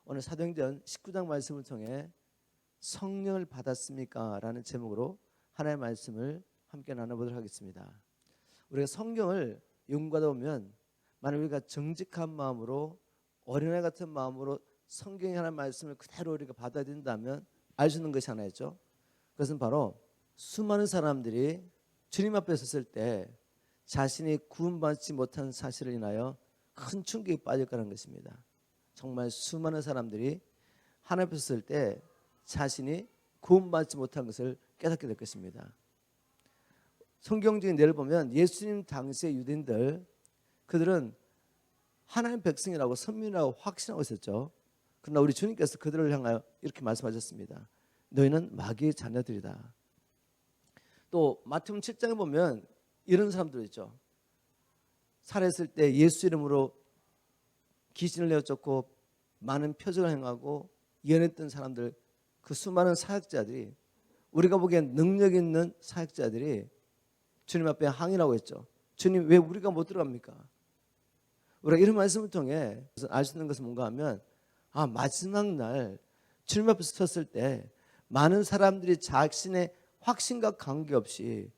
오늘 사도행전 19장 말씀을 통해 성령을 받았습니까? 라는 제목으로 하나님의 말씀을 함께 나눠보도록 하겠습니다. 우리가 성경을 연구하다 보면 만약 우리가 정직한 마음으로 어린아이 같은 마음으로 성경의 하나님의 말씀을 그대로 우리가 받아들인다면 알 수 있는 것이 하나 있죠. 그것은 바로 수많은 사람들이 주님 앞에 섰을 때 자신이 구원받지 못한 사실을 인하여 큰 충격이 빠질 거라는 것입니다. 정말 수많은 사람들이 하나님 앞에 섰을 때 자신이 구원받지 못한 것을 깨닫게 될 것입니다. 성경적인 예를 보면 예수님 당시의 유대인들, 그들은 하나님 백성이라고 선민이라고 확신하고 있었죠. 그러나 우리 주님께서 그들을 향하여 이렇게 말씀하셨습니다. 너희는 마귀의 자녀들이다. 또 마태복음 7장에 보면 이런 사람들 있죠. 살했을 때 예수 이름으로 귀신을 내어 쫓고 많은 표적을 행하고 예언했던 사람들, 그 수많은 사역자들이, 우리가 보기엔 능력 있는 사역자들이 주님 앞에 항의라고 했죠. 주님, 왜 우리가 못 들어갑니까? 우리가 이런 말씀을 통해 알 수 있는 것은 뭔가 하면 마지막 날 주님 앞에 섰을 때 많은 사람들이 자신의 확신과 관계없이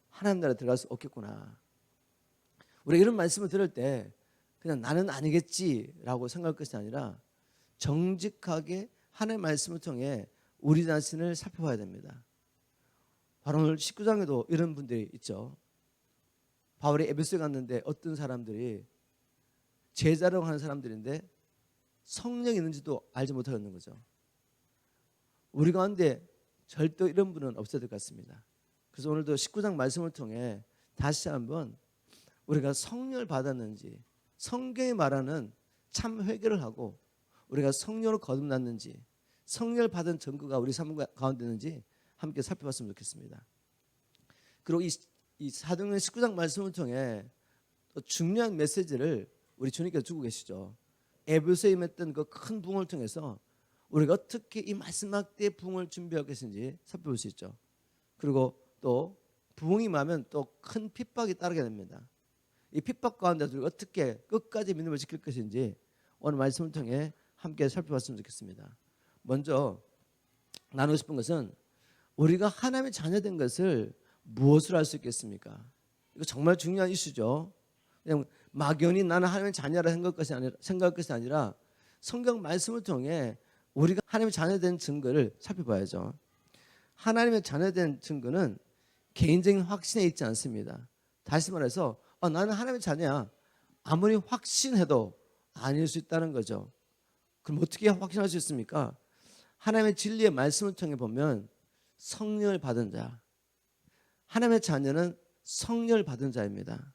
하나님 나라에 들어갈 수 없겠구나. 우리가 이런 말씀을 들을 때 그냥 나는 아니겠지라고 생각할 것이 아니라 정직하게 하나님의 말씀을 통해 우리 자신을 살펴봐야 됩니다. 바로 오늘 19장에도 이런 분들이 있죠. 바울이 에베소에 갔는데 어떤 사람들이 제자라고 하는 사람들인데 성령이 있는지도 알지 못하고 있는 거죠. 우리 가운데 절대 이런 분은 없어야 될 것 같습니다. 그래서 오늘도 19장 말씀을 통해 다시 한번 우리가 성령을 받았는지, 성경이 말하는 참 회개를 하고 우리가 성령으로 거듭났는지, 성령을 받은 증거가 우리 삶 가운데 있는지 함께 살펴봤으면 좋겠습니다. 그리고 이 사도행전 19장 말씀을 통해 또 중요한 메시지를 우리 주님께서 주고 계시죠. 에베소에 임했던 그 큰 부흥을 통해서 우리가 어떻게 이 마지막 때의 부흥을 준비하고 계신지 살펴볼 수 있죠. 그리고 또 부흥이 임하면 또 큰 핍박이 따르게 됩니다. 이 핍박 가운데서 우리가 어떻게 끝까지 믿음을 지킬 것인지 오늘 말씀을 통해 함께 살펴봤으면 좋겠습니다. 먼저 나누고 싶은 것은 우리가 하나님의 자녀된 것을 무엇으로 알 수 있겠습니까? 이거 정말 중요한 이슈죠. 그냥 막연히 나는 하나님의 자녀라 생각할 것이 아니라 성경 말씀을 통해 우리가 하나님의 자녀된 증거를 살펴봐야죠. 하나님의 자녀된 증거는 개인적인 확신에 있지 않습니다. 다시 말해서 나는 하나님의 자녀야. 아무리 확신해도 아닐 수 있다는 거죠. 그럼 어떻게 확신할 수 있습니까? 하나님의 진리의 말씀을 통해 보면 성령을 받은 자, 하나님의 자녀는 성령을 받은 자입니다.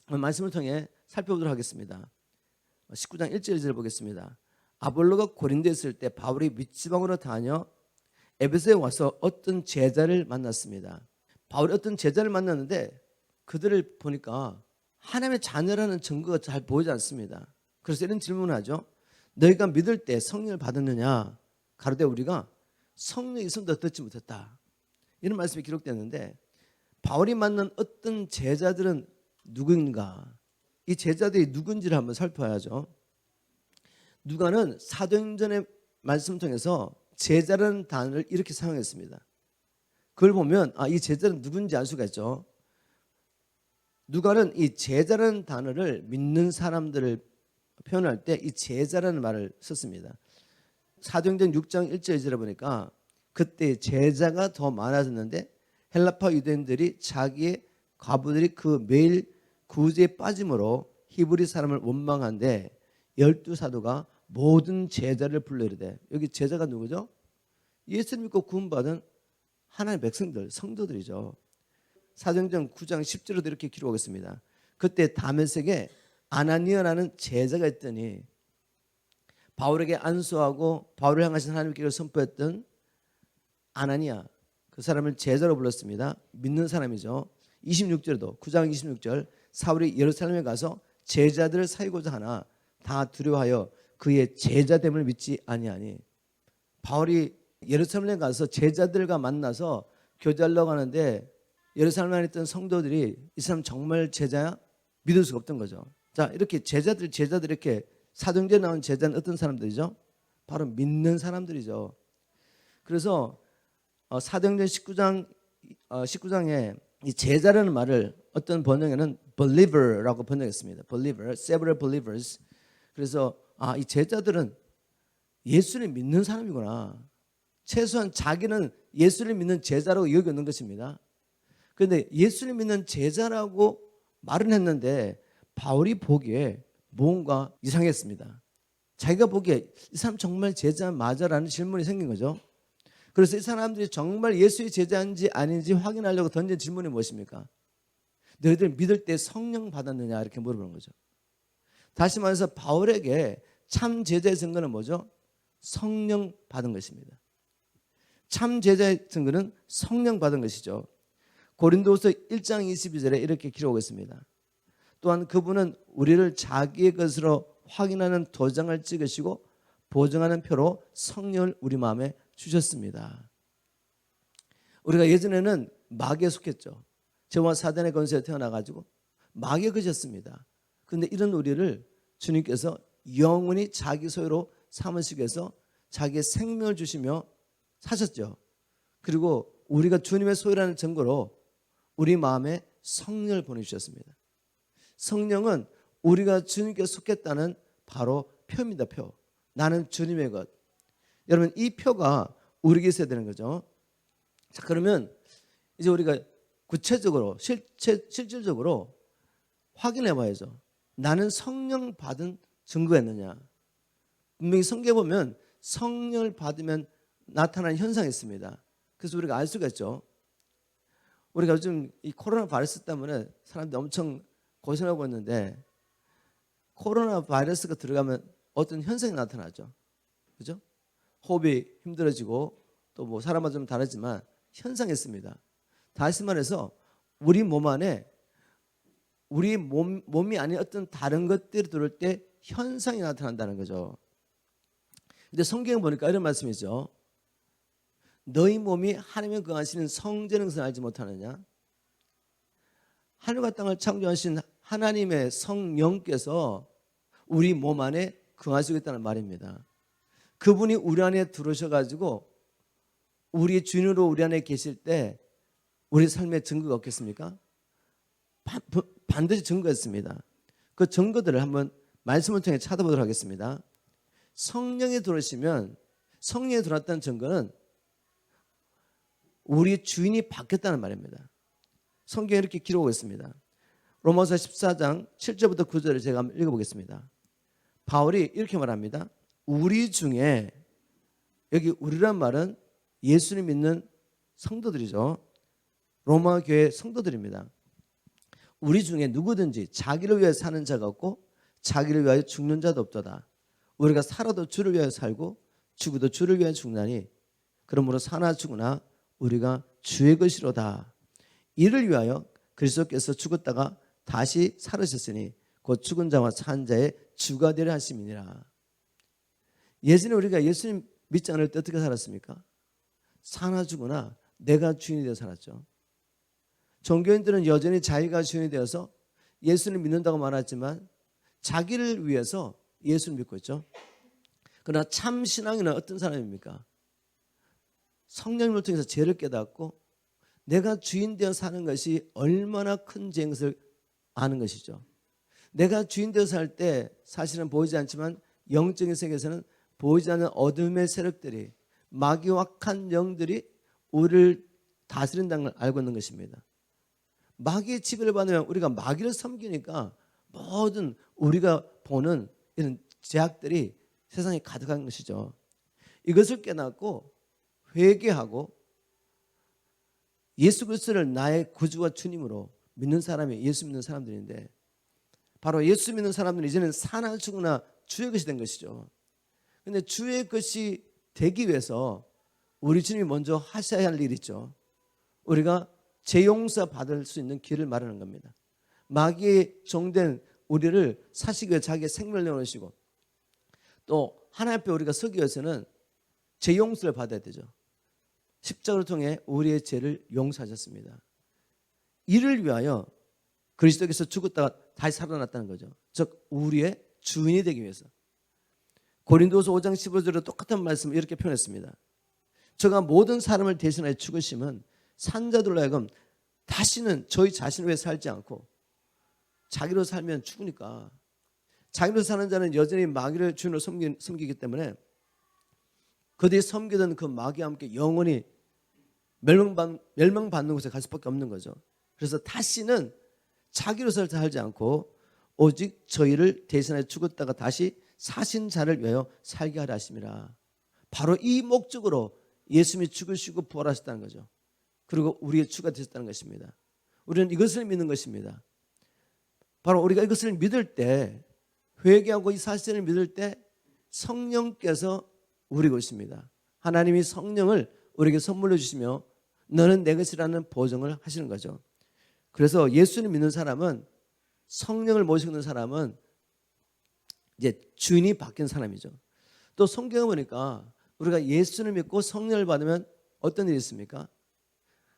말씀을 통해 살펴보도록 하겠습니다. 19장 1절 2절을 보겠습니다. 아볼로가 고린도에 있을 때 바울이 밑지방으로 다녀 에베소에 와서 어떤 제자를 만났습니다. 바울이 어떤 제자를 만났는데 그들을 보니까 하나님의 자녀라는 증거가 잘 보이지 않습니다. 그래서 이런 질문을 하죠. 너희가 믿을 때 성령을 받았느냐? 가로되 우리가 성령이 있음도 듣지 못했다. 이런 말씀이 기록됐는데 바울이 만난 어떤 제자들은 누구인가? 이 제자들이 누군지를 한번 살펴야죠. 누가는 사도행전의 말씀을 통해서 제자라는 단어를 이렇게 사용했습니다. 그걸 보면 이 제자는 누군지 알 수가 있죠. 누가는 이 제자라는 단어를 믿는 사람들을 표현할 때 이 제자라는 말을 썼습니다. 사도행전 6장 1절 2절에 보니까 그때 제자가 더 많아졌는데 헬라파 유대인들이 자기의 과부들이 그 매일 구제에 빠짐으로 히브리 사람을 원망한데 12사도가 모든 제자를 불러 이르되, 여기 제자가 누구죠? 예수를 믿고 구원받은 하나님의 백성들, 성도들이죠. 사도행전 9장 10절에도 이렇게 기록하겠습니다. 그때 다메섹에 아나니아라는 제자가 있더니 바울에게 안수하고 바울을 향하신 하나님의 길을 선포했던 아나니아, 그 사람을 제자로 불렀습니다. 믿는 사람이죠. 26절에도 9장 26절 사울이 예루살렘에 가서 제자들을 사귀고자 하나 다 두려워하여 그의 제자됨을 믿지 아니하니. 바울이 예루살렘에 가서 제자들과 만나서 교제하려고 하는데 예루살렘에 있던 성도들이 이 사람 정말 제자야? 믿을 수가 없던 거죠. 자, 이렇게 제자들 이렇게 사도행전에 나온 제자는 어떤 사람들이죠? 바로 믿는 사람들이죠. 그래서 사도행전 19장에 이 제자라는 말을 어떤 번역에는 believer라고 번역했습니다. believer, several believers. 그래서 이 제자들은 예수를 믿는 사람이구나. 최소한 자기는 예수를 믿는 제자라고 여기는 것입니다. 그런데 예수를 믿는 제자라고 말은 했는데 바울이 보기에 뭔가 이상했습니다. 자기가 보기에 이 사람 정말 제자 맞아라는 질문이 생긴 거죠. 그래서 이 사람들이 정말 예수의 제자인지 아닌지 확인하려고 던진 질문이 무엇입니까? 너희들 믿을 때 성령 받았느냐 이렇게 물어보는 거죠. 다시 말해서 바울에게 참 제자의 증거는 뭐죠? 성령 받은 것입니다. 참 제자의 증거는 성령 받은 것이죠. 고린도후서 1장 22절에 이렇게 기록하고 있습니다. 또한 그분은 우리를 자기의 것으로 확인하는 도장을 찍으시고 보증하는 표로 성령을 우리 마음에 주셨습니다. 우리가 예전에는 마귀에 속했죠. 죄와 사단의 권세에 태어나가지고 마귀에 그쳤습니다. 그런데 이런 우리를 주님께서 영원히 자기 소유로 삼으시기 위해서 자기의 생명을 주시며 사셨죠. 그리고 우리가 주님의 소유라는 증거로 우리 마음에 성령을 보내주셨습니다. 성령은 우리가 주님께 속했다는 바로 표입니다. 표. 나는 주님의 것. 여러분 이 표가 우리에게 있어야 되는 거죠. 자, 그러면 이제 우리가 구체적으로 실질적으로 확인해 봐야죠. 나는 성령 받은 증거가 있느냐. 분명히 성경에 보면 성령을 받으면 나타나는 현상이 있습니다. 그래서 우리가 알 수가 있죠. 우리가 요즘 이 코로나 바이러스 때문에 사람들이 엄청 고생하고 있는데 코로나 바이러스가 들어가면 어떤 현상이 나타나죠. 그죠? 호흡이 힘들어지고 또 뭐 사람마다 좀 다르지만 현상이 있습니다. 다시 말해서 우리 몸 안에 우리 몸이 아닌 어떤 다른 것들이 들어올 때 현상이 나타난다는 거죠. 근데 성경에 보니까 이런 말씀이죠. 너희 몸이 하나님의 거하시는 성전인 것을 알지 못하느냐? 하늘과 땅을 창조하신 하나님의 성령께서 우리 몸 안에 거하시고 있다는 말입니다. 그분이 우리 안에 들어오셔가지고 우리의 주인으로 우리 안에 계실 때 우리 삶에 증거가 없겠습니까? 반드시 증거가 있습니다. 그 증거들을 한번 말씀을 통해 찾아보도록 하겠습니다. 성령이 들어오시면 성령이 들어왔다는 증거는 우리 주인이 바뀌었다는 말입니다. 성경에 이렇게 기록하고 있습니다. 로마서 14장 7절부터 9절을 제가 한번 읽어보겠습니다. 바울이 이렇게 말합니다. 우리 중에, 여기 우리란 말은 예수를 믿는 성도들이죠. 로마 교회 성도들입니다. 우리 중에 누구든지 자기를 위해 사는 자가 없고 자기를 위하여 죽는 자도 없도다. 우리가 살아도 주를 위하여 살고 죽어도 주를 위하여 죽나니 그러므로 사나 죽으나 우리가 주의 것이로다. 이를 위하여 그리스도께서 죽었다가 다시 살으셨으니 곧 죽은 자와 산 자의 주가 되려 하심이니라. 예전에 우리가 예수님 믿지 않을 때 어떻게 살았습니까? 사나 죽으나 내가 주인이 되어 살았죠. 종교인들은 여전히 자기가 주인이 되어서 예수를 믿는다고 말하지만 자기를 위해서 예수를 믿고 있죠. 그러나 참 신앙인은 어떤 사람입니까? 성령님을 통해서 죄를 깨닫고 내가 주인 되어 사는 것이 얼마나 큰 죄인 것을 아는 것이죠. 내가 주인 되어 살 때 사실은 보이지 않지만 영적인 세계에서는 보이지 않는 어둠의 세력들이 마귀와 악한 영들이 우리를 다스린다는 걸 알고 있는 것입니다. 마귀의 지배를 받으면 우리가 마귀를 섬기니까 모든 우리가 보는 이런 제약들이 세상에 가득한 것이죠. 이것을 깨닫고 회개하고 예수 그리스도를 나의 구주와 주님으로 믿는 사람이 예수 믿는 사람들인데 바로 예수 믿는 사람들은 이제는 사나 죽으나 주의 것이 된 것이죠. 그런데 주의 것이 되기 위해서 우리 주님이 먼저 하셔야 할 일이 있죠. 우리가 재용서 받을 수 있는 길을 마련하는 겁니다. 마귀의 종된 우리를 사시기 위해 자기의 생명을 내놓으시고 또 하나님 앞에 우리가 서기 위해서는 재용서를 받아야 되죠. 십자가를 통해 우리의 죄를 용서하셨습니다. 이를 위하여 그리스도께서 죽었다가 다시 살아났다는 거죠. 즉 우리의 주인이 되기 위해서. 고린도서 5장 15절에 똑같은 말씀을 이렇게 표현했습니다. 저가 모든 사람을 대신하여 죽으심은 산자들로 하여금 다시는 저희 자신을 위해 살지 않고, 자기로 살면 죽으니까 자기로 사는 자는 여전히 마귀를 주인으로 섬기기 때문에 그들이 섬기던 그 마귀와 함께 영원히 멸망받는 곳에 갈 수밖에 없는 거죠. 그래서 다시는 자기로 살지 않고 오직 저희를 대신하여 죽었다가 다시 사신 자를 위하여 살게 하려 하심이라. 바로 이 목적으로 예수님이 죽으시고 부활하셨다는 거죠. 그리고 우리의 주가 되셨다는 것입니다. 우리는 이것을 믿는 것입니다. 바로 우리가 이것을 믿을 때, 회개하고 이 사실을 믿을 때 성령께서 우리 것입니다. 하나님이 성령을 우리에게 선물로 주시며 너는 내 것이라는 보증을 하시는 거죠. 그래서 예수를 믿는 사람은, 성령을 모시고 있는 사람은 이제 주인이 바뀐 사람이죠. 또 성경에 보니까 우리가 예수를 믿고 성령을 받으면 어떤 일이 있습니까?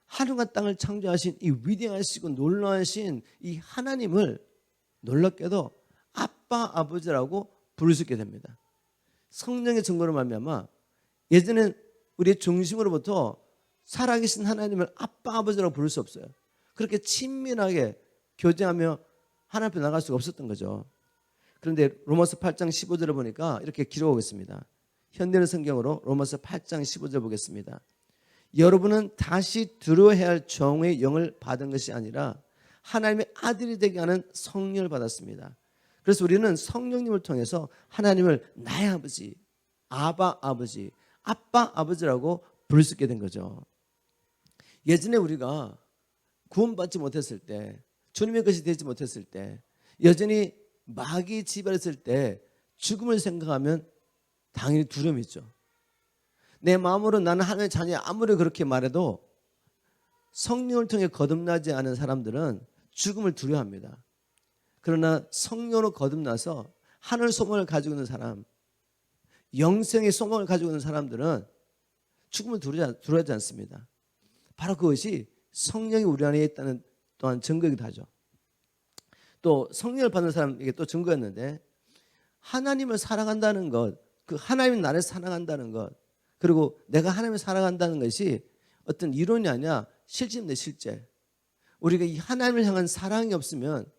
하늘과 땅을 창조하신 이 위대하시고 놀라우신 이 하나님을 놀랍게도 아빠 아버지라고 부를 수 있게 됩니다. 성령의 증거로 말미암아 예전엔 우리의 중심으로부터 살아계신 하나님을 아빠 아버지라고 부를 수 없어요. 그렇게 친밀하게 교제하며 하나님 앞에 나갈 수가 없었던 거죠. 그런데 로마서 8장 15절을 보니까 이렇게 기록하고 있습니다. 현대는 성경으로 로마서 8장 15절 보겠습니다. 여러분은 다시 들어야 할 종의 영을 받은 것이 아니라 하나님의 아들이 되게 하는 성령을 받았습니다. 그래서 우리는 성령님을 통해서 하나님을 나의 아버지, 아바 아버지, 아빠 아버지라고 부를 수 있게 된 거죠. 예전에 우리가 구원받지 못했을 때, 주님의 것이 되지 못했을 때, 여전히 마귀 지배했을 때 죽음을 생각하면 당연히 두려움이 있죠. 내 마음으로 나는 하나님의 자녀야 아무리 그렇게 말해도 성령을 통해 거듭나지 않은 사람들은 죽음을 두려워합니다. 그러나 성령으로 거듭나서 하늘 소망을 가지고 있는 사람, 영생의 소망을 가지고 있는 사람들은 죽음을 두려워하지 않습니다. 바로 그것이 성령이 우리 안에 있다는 또한 증거이기도 하죠. 또 성령을 받는 사람에게 또 증거였는데, 하나님을 사랑한다는 것, 그 하나님이 나를 사랑한다는 것, 그리고 내가 하나님을 사랑한다는 것이 어떤 이론이 아니라 실제입니다. 실제. 우리가 이 하나님을 향한 사랑이 없으면,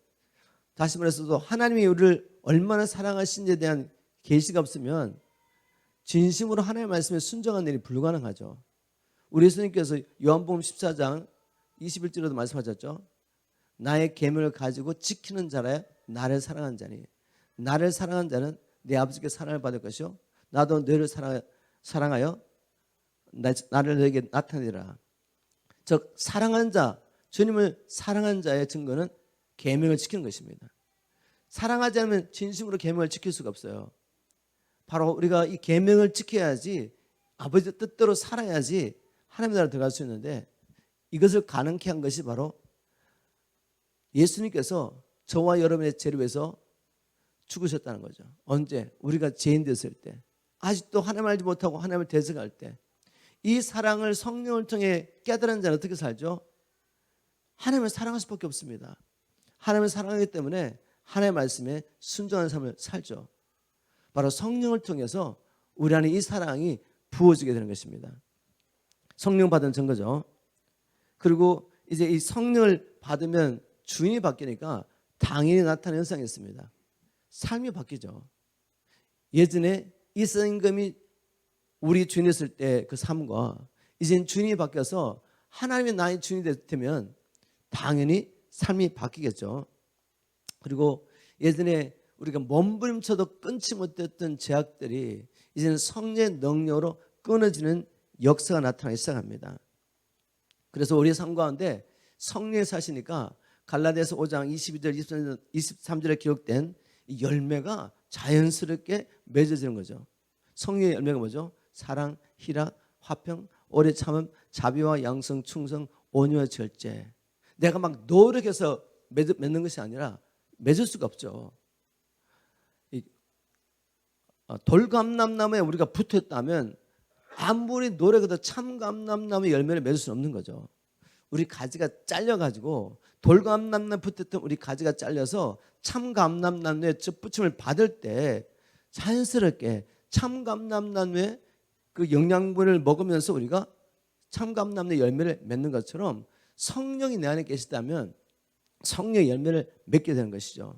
다시 말해서도 하나님이 우리를 얼마나 사랑하신지에 대한 계시가 없으면 진심으로 하나님의 말씀에 순종하는 일이 불가능하죠. 우리 예수님께서 요한복음 14장 21절에도 말씀하셨죠. 나의 계명을 가지고 지키는 자라 나를 사랑한 자니, 나를 사랑한 자는 내 아버지께 사랑을 받을 것이요 나도 너를 사랑하여 나를 너에게 나타내리라. 즉 사랑한 자, 주님을 사랑한 자의 증거는 계명을 지키는 것입니다. 사랑하지 않으면 진심으로 계명을 지킬 수가 없어요. 바로 우리가 이 계명을 지켜야지, 아버지 뜻대로 살아야지 하나님 나라에 들어갈 수 있는데, 이것을 가능케 한 것이 바로 예수님께서 저와 여러분의 죄를 위해서 죽으셨다는 거죠. 언제? 우리가 죄인 됐을 때, 아직도 하나님을 알지 못하고 하나님을 대적할 때, 이 사랑을 성령을 통해 깨달은 자는 어떻게 살죠? 하나님을 사랑할 수밖에 없습니다. 하나님을 사랑하기 때문에 하나님의 말씀에 순종하는 삶을 살죠. 바로 성령을 통해서 우리 안에 이 사랑이 부어지게 되는 것입니다. 성령 받은 증거죠. 그리고 이제 이 성령을 받으면 주인이 바뀌니까 당연히 나타나는 현상이 있습니다. 삶이 바뀌죠. 예전에 이사 임금이 우리 주인이었을 때 그 삶과 이젠 주인이 바뀌어서 하나님이 나의 주인이 되면 당연히 삶이 바뀌겠죠. 그리고 예전에 우리가 몸부림쳐도 끊지 못했던 죄악들이 이제는 성령의 능력으로 끊어지는 역사가 나타나기 시작합니다. 그래서 우리의 삶 가운데 성령이 사시니까 갈라디아서 5장 22절 23절에 기록된 이 열매가 자연스럽게 맺어지는 거죠. 성령의 열매가 뭐죠? 사랑, 희락, 화평, 오래 참음, 자비와 양성, 충성, 온유와 절제. 내가 막 노력해서 맺는 것이 아니라 맺을 수가 없죠. 돌감람나무에 우리가 붙었다면 아무리 노력해도 참감람나무의 열매를 맺을 수는 없는 거죠. 우리 가지가 잘려가지고 돌감람나무에 붙었던 우리 가지가 잘려서 참감람나무의 젖붙임을 받을 때 자연스럽게 참감람나무의 그 영양분을 먹으면서 우리가 참감람나무의 열매를 맺는 것처럼 성령이 내 안에 계시다면 성령의 열매를 맺게 되는 것이죠.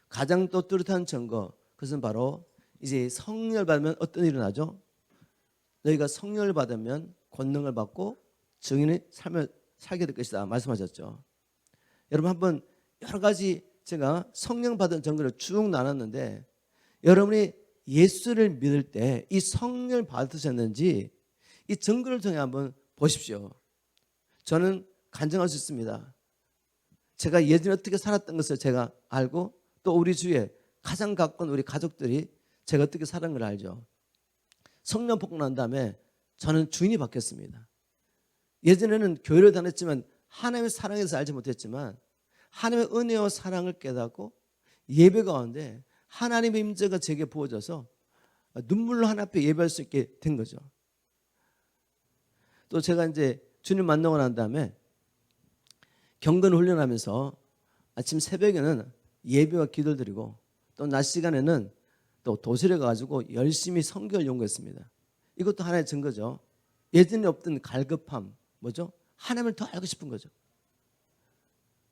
가장 또 뚜렷한 증거, 그것은 바로 이제 성령을 받으면 어떤 일이 일어나죠? 너희가 성령을 받으면 권능을 받고 증인의 삶을 살게 될 것이다 말씀하셨죠. 여러분 한번 여러 가지 제가 성령 받은 증거를 쭉 나눴는데 여러분이 예수를 믿을 때 이 성령을 받으셨는지 이 증거를 통해 한번 보십시오. 저는 간증할 수 있습니다. 제가 예전에 어떻게 살았던 것을 제가 알고 또 우리 주위에 가장 가까운 우리 가족들이 제가 어떻게 살은 걸 알죠. 성령 복음 난 다음에 저는 주인이 바뀌었습니다. 예전에는 교회를 다녔지만 하나님의 사랑에서 알지 못했지만 하나님의 은혜와 사랑을 깨닫고 예배 가운데 하나님의 임재가 제게 부어져서 눈물로 하나님 앞에 예배할 수 있게 된 거죠. 또 제가 이제 주님 만나고 난 다음에 경건 훈련하면서 아침 새벽에는 예배와 기도를 드리고 또 낮 시간에는 또 도시에 가가지고 열심히 성경을 연구했습니다. 이것도 하나의 증거죠. 예전에 없던 갈급함, 뭐죠? 하나님을 더 알고 싶은 거죠.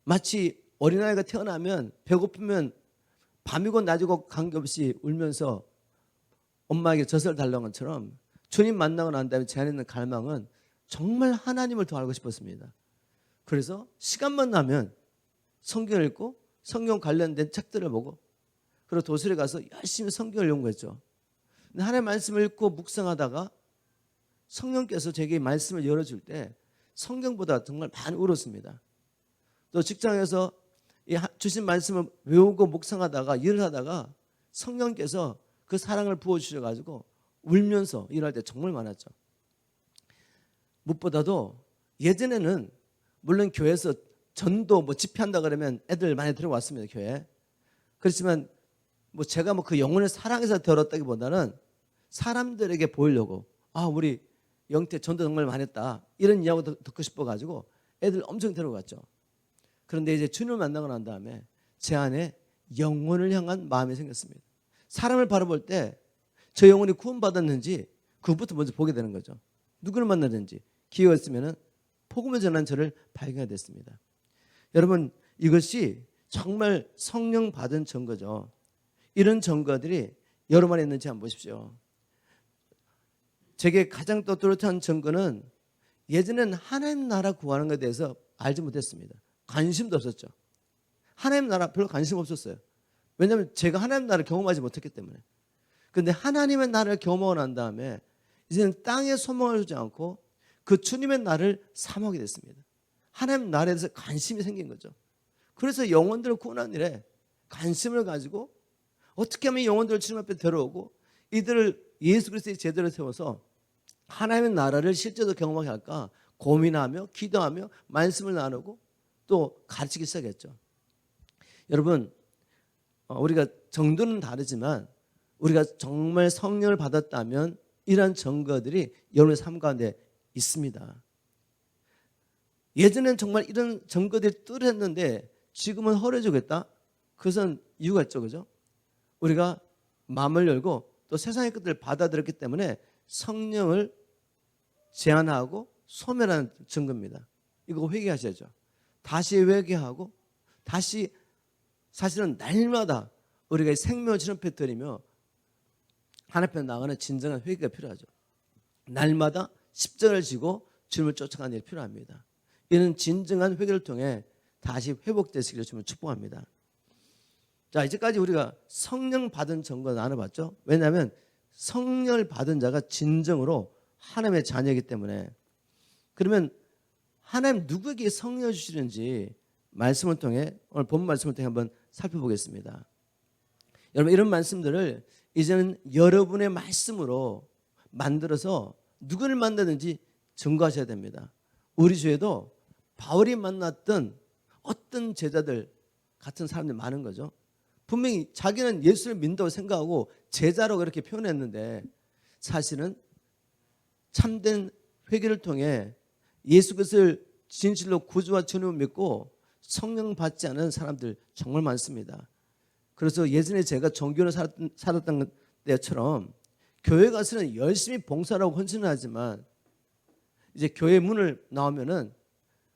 마치 어린아이가 태어나면 배고프면 밤이고 낮이고 관계없이 울면서 엄마에게 젖을 달라는 것처럼 주님 만나고 난 다음에 제 안에 있는 갈망은 정말 하나님을 더 알고 싶었습니다. 그래서 시간만 나면 성경을 읽고 성경 관련된 책들을 보고 그리고 도서에 가서 열심히 성경을 연구했죠. 근데 하나님의 말씀을 읽고 묵상하다가 성령께서 제게 말씀을 열어줄 때 성경보다 정말 많이 울었습니다. 또 직장에서 주신 말씀을 외우고 묵상하다가 일을 하다가 성령께서 그 사랑을 부어주셔가지고 울면서 일할 때 정말 많았죠. 무엇보다도 예전에는 물론 교회에서 전도 집회한다 그러면 애들 많이 들어왔습니다. 교회에. 그렇지만 제가 그 영혼을 사랑해서 들었다기보다는 사람들에게 보이려고 우리 영태 전도 정말 많이 했다 이런 이야기 듣고 싶어가지고 애들 엄청 데려갔죠. 그런데 이제 주님을 만나고 난 다음에 제 안에 영혼을 향한 마음이 생겼습니다. 사람을 바라볼 때 저 영혼이 구원받았는지 그것부터 먼저 보게 되는 거죠. 누구를 만나든지 기회가 있으면 복음을 전하는 저를 발견하게 됐습니다. 여러분 이것이 정말 성령 받은 증거죠. 이런 증거들이 여러분 안에 있는지 한번 보십시오. 제게 가장 또 뚜렷한 증거는 예전에는 하나님 나라 구하는 것에 대해서 알지 못했습니다. 관심도 없었죠. 하나님 나라 별로 관심 없었어요. 왜냐하면 제가 하나님 나라를 경험하지 못했기 때문에. 그런데 하나님의 나라를 경험하고 난 다음에 이제는 땅에 소망을 두지 않고 그 주님의 나라를 사모하게 됐습니다. 하나님 나라에 대해서 관심이 생긴 거죠. 그래서 영혼들을 구원하는 일에 관심을 가지고 어떻게 하면 영혼들을 주님 앞에 데려오고 이들을 예수 그리스도의 제대로 세워서 하나님의 나라를 실제로 경험하게 할까 고민하며 기도하며 말씀을 나누고 또 가르치기 시작했죠. 여러분 우리가 정도는 다르지만 우리가 정말 성령을 받았다면 이러한 증거들이 여러분의 삶 가운데 있습니다. 예전엔 정말 이런 증거들이 뚜렷했는데 지금은 허해지고 있다. 그것은 이유가 있죠. 그죠? 우리가 마음을 열고 또 세상의 것들을 받아들였기 때문에 성령을 제한하고 소멸하는 증거입니다. 이거 회개하셔야죠. 다시 회개하고 다시 사실은 날마다 우리가 생명을 주님 앞에 드리며 하나님 앞에 나가는 진정한 회개가 필요하죠. 날마다 십자가를 지고 주님을 쫓아가는 일이 필요합니다. 이는 진정한 회개를 통해 다시 회복되시기를 주님을 축복합니다. 자, 이제까지 우리가 성령 받은 증거 나눠봤죠. 왜냐하면 성령을 받은 자가 진정으로 하나님의 자녀이기 때문에. 그러면 하나님 누구에게 성령을 주시는지 말씀을 통해 오늘 본 말씀을 통해 한번 살펴보겠습니다. 여러분 이런 말씀들을 이제는 여러분의 말씀으로 만들어서 누구를 만나든지 증거하셔야 됩니다. 우리 주에도 바울이 만났던 어떤 제자들 같은 사람들이 많은 거죠. 분명히 자기는 예수를 믿는다고 생각하고 제자로 그렇게 표현했는데 사실은 참된 회개를 통해 예수 그리스도를 진실로 구주와 주님을 믿고 성령 받지 않은 사람들 정말 많습니다. 그래서 예전에 제가 종교를 살았던 때처럼 교회 가서는 열심히 봉사하고 헌신을 하지만 이제 교회 문을 나오면은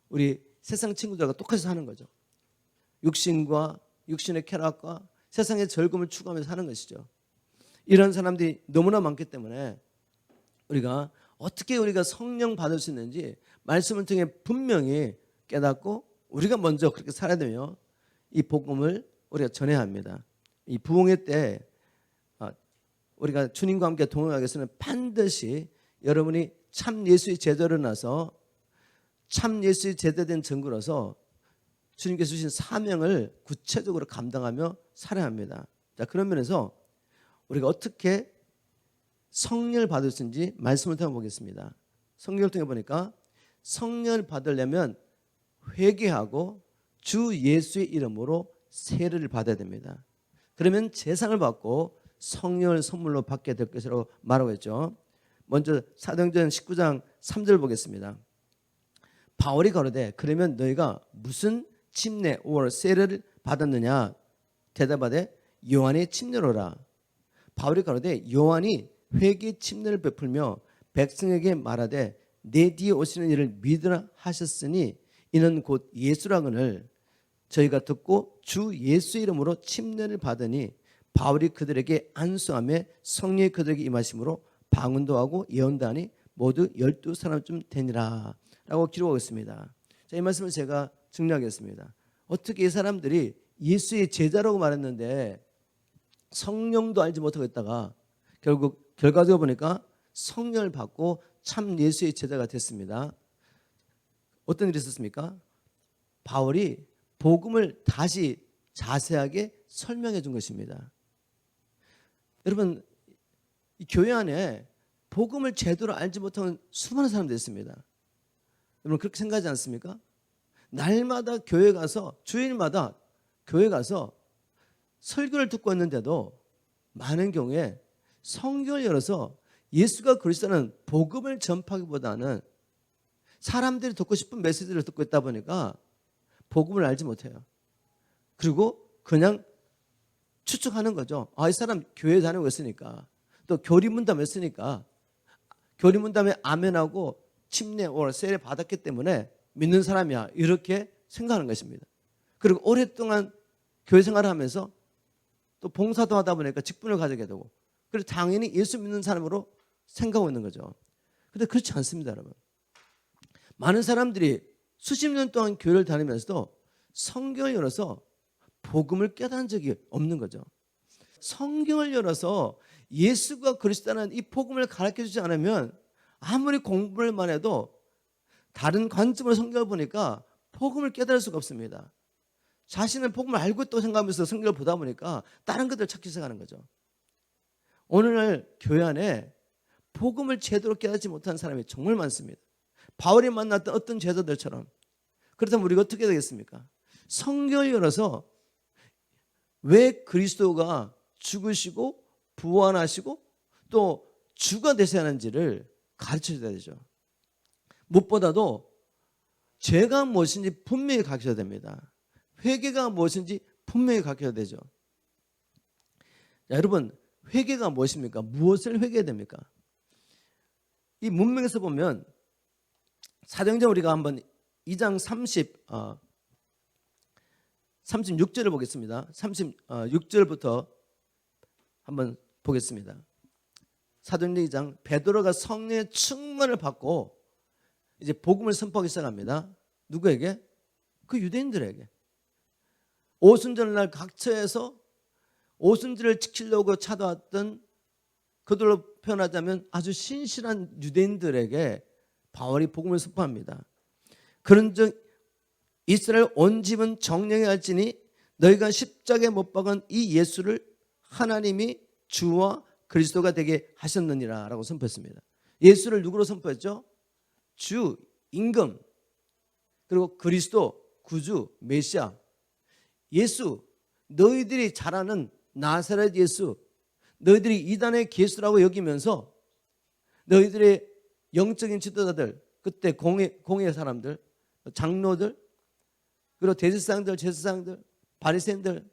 우리 세상 친구들과 똑같이 사는 거죠. 육신과 육신의 쾌락과 세상의 즐거움을 추구하면서 사는 것이죠. 이런 사람들이 너무나 많기 때문에 우리가 어떻게 우리가 성령 받을 수 있는지 말씀을 통해 분명히 깨닫고 우리가 먼저 그렇게 살아야 되며 이 복음을 우리가 전해야 합니다. 이 부흥회 때 우리가 주님과 함께 동행하기 위해서는 반드시 여러분이 참 예수의 제자로 나서 참 예수의 제대된 증거로서 주님께서 주신 사명을 구체적으로 감당하며 살아야 합니다. 자, 그런 면에서 우리가 어떻게 성령을 받을 수 있는지 말씀을 통해 보겠습니다. 성령을 통해 보니까 성령을 받으려면 회개하고 주 예수의 이름으로 세례를 받아야 됩니다. 그러면 제상을 받고 성령을 선물로 받게 될 것이라고 말하고 있죠. 먼저 사도행전 19장 3절 보겠습니다. 바울이 가로되 그러면 너희가 무슨 침례 or 세례를 받았느냐? 대답하되 요한의 침례로라. 바울이 가로되 요한이 회개 침례를 베풀며 백성에게 말하되 내 뒤에 오시는 이를 믿으라 하셨으니 이는 곧 예수라거늘 저희가 듣고 주 예수 이름으로 침례를 받으니 바울이 그들에게 안수하며 성령이 그들에게 임하심으로 방언도 하고 예언도 하니 모두 12사람쯤 되니라 라고 기록하고 있습니다. 자, 이 말씀을 제가 정리하겠습니다. 어떻게 이 사람들이 예수의 제자라고 말했는데 성령도 알지 못하고 있다가 결국 결과적으로 보니까 성령을 받고 참 예수의 제자가 됐습니다. 어떤 일이 있었습니까? 바울이 복음을 다시 자세하게 설명해 준 것입니다. 여러분, 이 교회 안에 복음을 제대로 알지 못하는 수많은 사람들이 있습니다. 여러분 그렇게 생각하지 않습니까? 날마다 교회 가서 주일마다 교회 가서 설교를 듣고 있는데도 많은 경우에 성경을 열어서 예수가 그리스도라는 복음을 전파하기보다는 사람들이 듣고 싶은 메시지를 듣고 있다 보니까 복음을 알지 못해요. 그리고 그냥 추측하는 거죠. 이 사람 교회 다니고 있으니까 또 교리문답 했으니까 교리문답에 아멘하고 침례 or 세례 받았기 때문에 믿는 사람이야 이렇게 생각하는 것입니다. 그리고 오랫동안 교회 생활을 하면서 또 봉사도 하다 보니까 직분을 가지게 되고 그래서 당연히 예수 믿는 사람으로 생각하고 있는 거죠. 그런데 그렇지 않습니다, 여러분. 많은 사람들이 수십 년 동안 교회를 다니면서도 성경을 열어서 복음을 깨달은 적이 없는 거죠. 성경을 열어서 예수가 그리스도라는 이 복음을 가르쳐주지 않으면 아무리 공부를만 해도 다른 관점으로 성경을 보니까 복음을 깨달을 수가 없습니다. 자신은 복음을 알고 있다고 생각하면서 성경을 보다 보니까 다른 것들을 찾기 시작하는 거죠. 오늘날 교회 안에 복음을 제대로 깨닫지 못한 사람이 정말 많습니다. 바울이 만났던 어떤 제자들처럼. 그렇다면 우리가 어떻게 되겠습니까? 성경을 열어서 왜 그리스도가 죽으시고 부활하시고 또 주가 되셔야 하는지를 가르쳐줘야 되죠. 무엇보다도 죄가 무엇인지 분명히 가르쳐야 됩니다. 회개가 무엇인지 분명히 가르쳐야 되죠. 자, 여러분 회개가 무엇입니까? 무엇을 회개해야 됩니까? 이 문맥에서 보면 사도행전 우리가 한번 2장 36절을 보겠습니다. 36절부터 한번 보겠습니다. 사도행전 2장 베드로가 성령의 충만을 받고 이제 복음을 선포하기 시작합니다. 누구에게? 그 유대인들에게. 오순절날 각처에서 오순절을 지키려고 찾아왔던 그들로 표현하자면 아주 신실한 유대인들에게 바울이 복음을 선포합니다. 그런즉 이스라엘 온 집은 정령에 알지니 너희가 십자가에 못 박은 이 예수를 하나님이 주와 그리스도가 되게 하셨느니라 라고 선포했습니다. 예수를 누구로 선포했죠? 주, 임금, 그리고 그리스도, 구주, 메시아. 예수, 너희들이 잘 아는 나사렛 예수, 너희들이 이단의 예수라고 여기면서 너희들의 영적인 지도자들, 그때 공의 사람들, 장로들, 그리고 대제사장들, 제사장들, 바리새인들,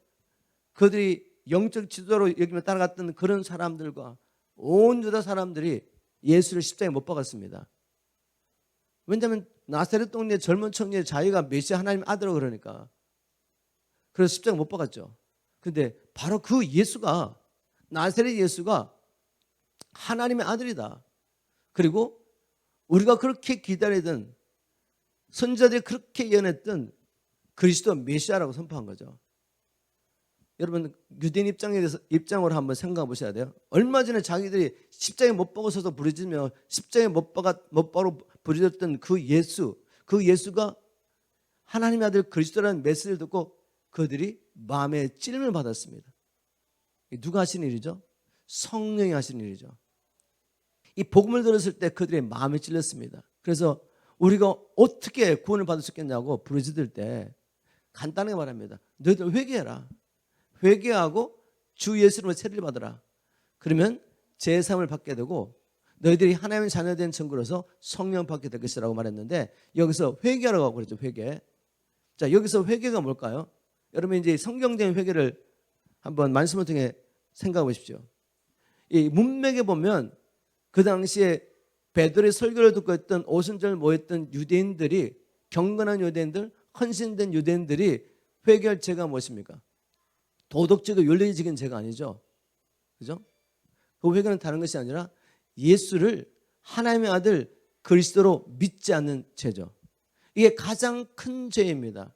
그들이 영적 지도자로 여기며 따라갔던 그런 사람들과 온 유다 사람들이 예수를 십자가에 못 박았습니다. 왜냐하면 나사렛 동네 젊은 청년의 자기가 메시아 하나님의 아들이라고 그러니까. 그래서 십자가에 못 박았죠. 그런데 바로 그 예수가, 나사렛 예수가 하나님의 아들이다. 그리고 우리가 그렇게 기다리던, 선지자들이 그렇게 예언했던 그리스도 메시아라고 선포한 거죠. 여러분, 유대인 입장으로 한번 생각해 보셔야 돼요. 얼마 전에 자기들이 십자가에 못 박아서도 부르짖으며 십자가에 못 박아 부르짖었던 그 예수가 하나님의 아들 그리스도라는 메시지를 듣고 그들이 마음에 찔림을 받았습니다. 누가 하신 일이죠? 성령이 하신 일이죠. 이 복음을 들었을 때 그들의 마음에 찔렸습니다. 그래서 우리가 어떻게 구원을 받을 수 있겠냐고 부르짖을 때 간단하게 말합니다. 너희들 회개해라. 회개하고 주 예수로 세례를 받으라. 그러면 제3을 받게 되고 너희들이 하나님의 자녀된 증거로서 성령 받게 될 것이라고 말했는데, 여기서 회개하라고 하고 그랬죠. 회개. 자, 여기서 회개가 뭘까요? 여러분, 이제 성경적인 회개를 한번 말씀을 통해 생각해 보십시오. 이 문맥에 보면 그 당시에 베드로의 설교를 듣고 있던 오순절 모였던 유대인들이, 경건한 유대인들, 헌신된 유대인들이 회개할 죄가 무엇입니까? 도덕적이고 윤리적인 죄가 아니죠. 그죠? 그 회개는 다른 것이 아니라 예수를 하나님의 아들 그리스도로 믿지 않는 죄죠. 이게 가장 큰 죄입니다.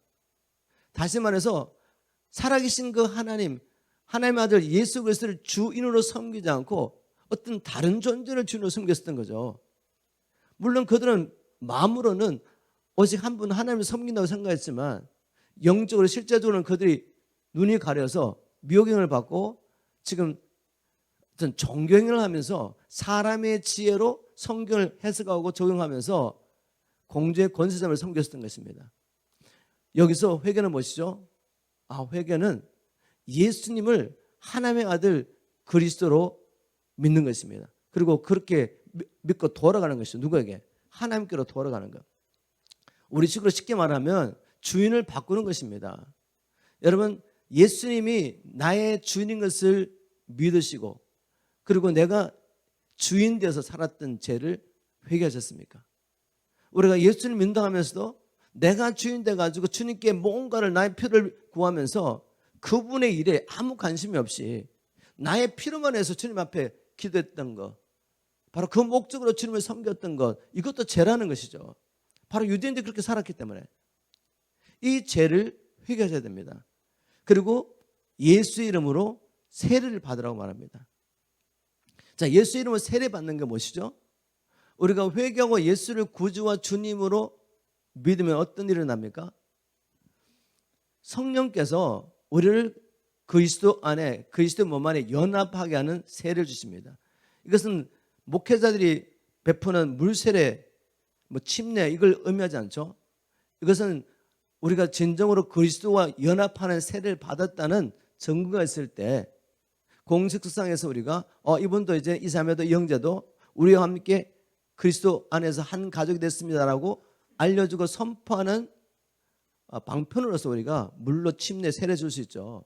다시 말해서 살아계신 그 하나님의 아들 예수 그리스도를 주인으로 섬기지 않고 어떤 다른 존재를 주인으로 섬겼었던 거죠. 물론 그들은 마음으로는 오직 한 분 하나님을 섬긴다고 생각했지만 영적으로 실제적으로는 그들이 눈이 가려서 미혹행을 받고 지금 어떤 종교행을 하면서 사람의 지혜로 성경을 해석하고 적용하면서 공주의 권세자를 섬겼었던 것입니다. 여기서 회개는 무엇이죠? 회개는 예수님을 하나님의 아들 그리스도로 믿는 것입니다. 그리고 그렇게 믿고 돌아가는 것이죠. 누구에게? 하나님께로 돌아가는 것. 우리 식으로 쉽게 말하면 주인을 바꾸는 것입니다. 여러분, 예수님이 나의 주인인 것을 믿으시고 그리고 내가 주인 되어서 살았던 죄를 회개하셨습니까? 우리가 예수님을 믿는다면서도 내가 주인 돼가지고 주님께 뭔가를, 나의 표를 구하면서 그분의 일에 아무 관심이 없이 나의 피로만 해서 주님 앞에 기도했던 것, 바로 그 목적으로 주님을 섬겼던 것, 이것도 죄라는 것이죠. 바로 유대인들이 그렇게 살았기 때문에 이 죄를 회개하셔야 됩니다. 그리고 예수 이름으로 세례를 받으라고 말합니다. 자, 예수 이름으로 세례 받는 게 무엇이죠? 우리가 회개하고 예수를 구주와 주님으로 믿으면 어떤 일이 납니까? 성령께서 우리를 그리스도 안에, 그리스도 몸 안에 연합하게 하는 세례를 주십니다. 이것은 목회자들이 베푸는 물세례, 침례, 이걸 의미하지 않죠. 이것은 우리가 진정으로 그리스도와 연합하는 세례를 받았다는 증거가 있을 때 공식석상에서 우리가 이분도 이제 이 자매도 이 형제도 우리와 함께 그리스도 안에서 한 가족이 됐습니다라고 알려주고 선포하는 방편으로서 우리가 물로 침례 세례 줄 수 있죠.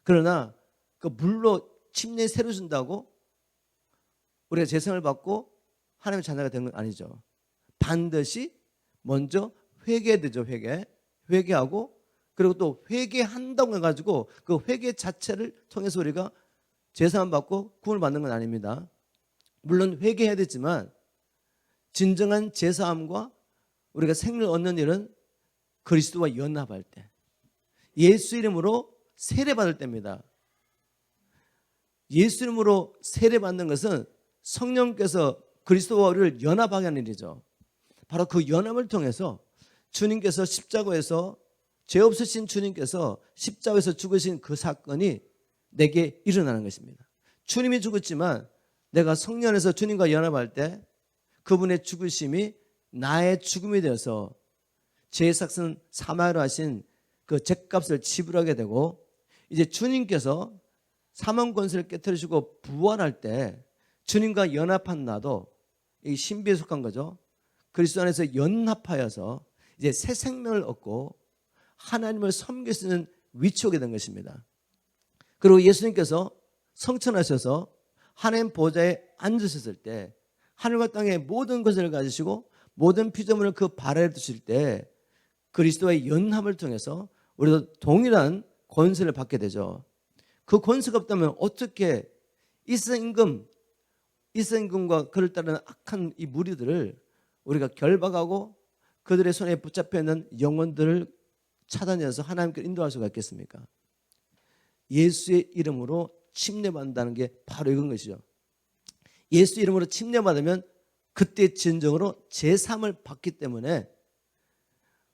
그러나 그 물로 침례 세례 준다고 우리가 제성을 받고 하나님의 자녀가 된 건 아니죠. 반드시 먼저 회개해야 되죠. 회개하고 그리고 또 회개한다고 해가지고 그 회개 자체를 통해서 우리가 제사함 받고 구원을 받는 건 아닙니다. 물론 회개해야 되지만 진정한 제사함과 우리가 생명을 얻는 일은 그리스도와 연합할 때, 예수 이름으로 세례받을 때입니다. 예수 이름으로 세례받는 것은 성령께서 그리스도와 우리를 연합하게 하는 일이죠. 바로 그 연합을 통해서 주님께서 십자가에서, 죄 없으신 주님께서 십자가에서 죽으신 그 사건이 내게 일어나는 것입니다. 주님이 죽었지만 내가 성령 안에서 주님과 연합할 때 그분의 죽으심이 나의 죽음이 되어서 죄의 삭은 사망으로 하신 그 죄값을 지불하게 되고, 이제 주님께서 사망 권세를 깨뜨리시고 부활할 때 주님과 연합한 나도 이 신비에 속한 거죠. 그리스도 안에서 연합하여서 이제 새 생명을 얻고 하나님을 섬길 수 있는 위치에 오게 된 것입니다. 그리고 예수님께서 성천하셔서 하나님 보좌에 앉으셨을 때 하늘과 땅의 모든 것을 가지시고 모든 피조물을 그 발 아래 두실 때 그리스도의 연합을 통해서 우리도 동일한 권세를 받게 되죠. 그 권세가 없다면 어떻게 이세임금과 그를 따르는 악한 이 무리들을 우리가 결박하고 그들의 손에 붙잡혀 있는 영혼들을 차단해서 하나님께 인도할 수가 있겠습니까? 예수의 이름으로 침례받는다는 게 바로 이건 것이죠. 예수 이름으로 침례받으면 그때 진정으로 제3을 받기 때문에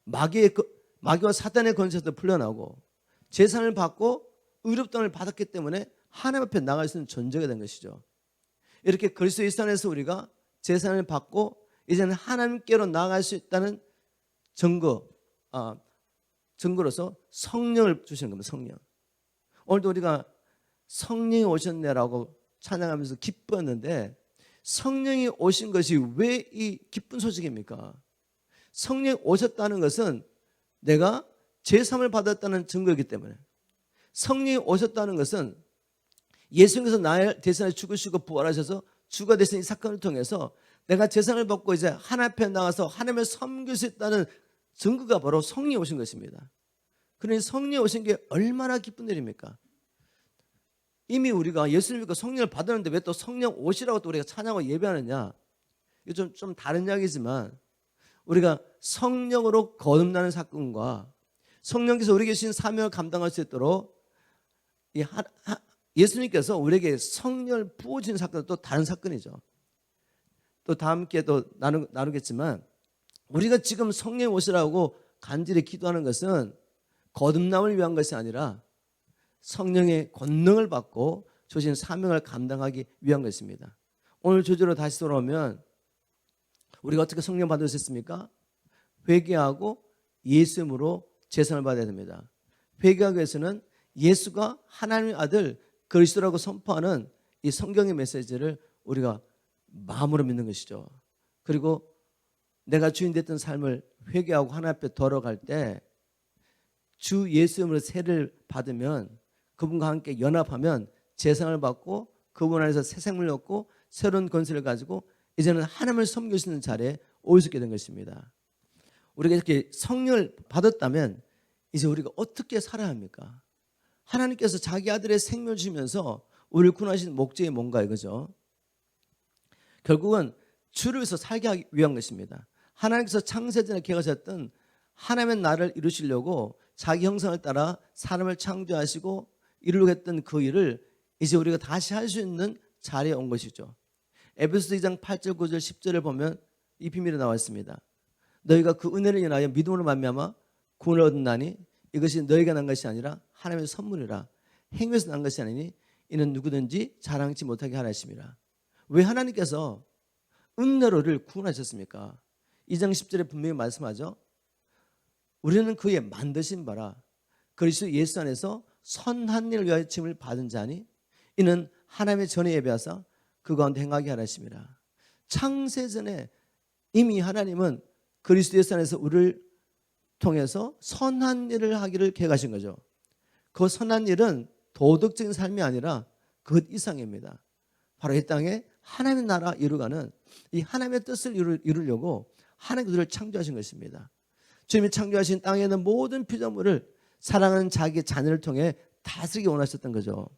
마귀와 사단의 권세에서 풀려나고 제3을 받고 의롭다함을 받았기 때문에 하나님 앞에 나갈 수 있는 존재가 된 것이죠. 이렇게 그리스도 예수 안에서 우리가 제3을 받고 이제는 하나님께로 나아갈 수 있다는 증거로서 성령을 주시는 겁니다. 성령. 오늘도 우리가 성령이 오셨네라고 찬양하면서 기뻤는데 성령이 오신 것이 왜 이 기쁜 소식입니까? 성령이 오셨다는 것은 내가 제3을 받았다는 증거이기 때문에, 성령이 오셨다는 것은 예수님께서 나의 대신에 죽으시고 부활하셔서 주가 되신 이 사건을 통해서 내가 제3을 받고 이제 하나님 앞에 나가서 하나님을 섬길 수 있다는 증거가 바로 성령이 오신 것입니다. 그러니 성령이 오신 게 얼마나 기쁜 일입니까? 이미 우리가 예수님 믿고 성령을 받았는데 왜 또 성령 오시라고 또 우리가 찬양하고 예배하느냐? 이거 좀 다른 이야기지만 우리가 성령으로 거듭나는 사건과 성령께서 우리에게 주신 사명을 감당할 수 있도록 예수님께서 우리에게 성령을 부어주신 사건은 또 다른 사건이죠. 또 다음 기회에 또 나누겠지만 우리가 지금 성령 오시라고 간절히 기도하는 것은 거듭남을 위한 것이 아니라 성령의 권능을 받고 주신 사명을 감당하기 위한 것입니다. 오늘 주제로 다시 돌아오면 우리가 어떻게 성령 받을 수 있습니까? 회개하고 예수님으로 제선을 받아야 됩니다. 회개하기 위해서는 예수가 하나님의 아들 그리스도라고 선포하는 이 성경의 메시지를 우리가 마음으로 믿는 것이죠. 그리고 내가 주인 됐던 삶을 회개하고 하나님 앞에 돌아갈 때 주 예수님으로 세를 받으면 그분과 함께 연합하면 제상을 받고 그분 안에서 새 생명을 얻고 새로운 권세를 가지고 이제는 하나님을 섬길 수 있는 자리에 올 수 있게 된 것입니다. 우리가 이렇게 성령을 받았다면 이제 우리가 어떻게 살아야 합니까? 하나님께서 자기 아들의 생명을 주시면서 우리를 구원하신 목적이 뭔가 이거죠. 결국은 주를 위해서 살게 하기 위한 것입니다. 하나님께서 창세전에 계획하셨던 하나님의 나라를 이루시려고 자기 형상을 따라 사람을 창조하시고 이루려고 했던 그 일을 이제 우리가 다시 할 수 있는 자리에 온 것이죠. 에베소서 2장 8절 9절 10절을 보면 이 비밀이 나와 있습니다. 너희가 그 은혜를 인하여 믿음으로 말미암아 구원을 얻었나니 이것이 너희가 난 것이 아니라 하나님의 선물이라. 행위에서 난 것이 아니니 이는 누구든지 자랑치 못하게 하라 하심이라. 왜 하나님께서 은혜로를 구원하셨습니까? 2장 10절에 분명히 말씀하죠. 우리는 그의 만드신 바라 그리스도 예수 안에서 선한 일을 위하여 칭을 받은 자니 이는 하나님의 전에 예배하사 그 가운데 행하게 하라 하심이라. 창세전에 이미 하나님은 그리스도 예수 안에서 우리를 통해서 선한 일을 하기를 계획하신 거죠. 그 선한 일은 도덕적인 삶이 아니라 그 이상입니다. 바로 이 땅에 하나님의 나라 이루가는 이 하나님의 뜻을 이루려고 하나님 그들을 창조하신 것입니다. 주님이 창조하신 땅에 있는 모든 피조물을 사랑하는 자기 자녀를 통해 다스리기 원하셨던 거죠.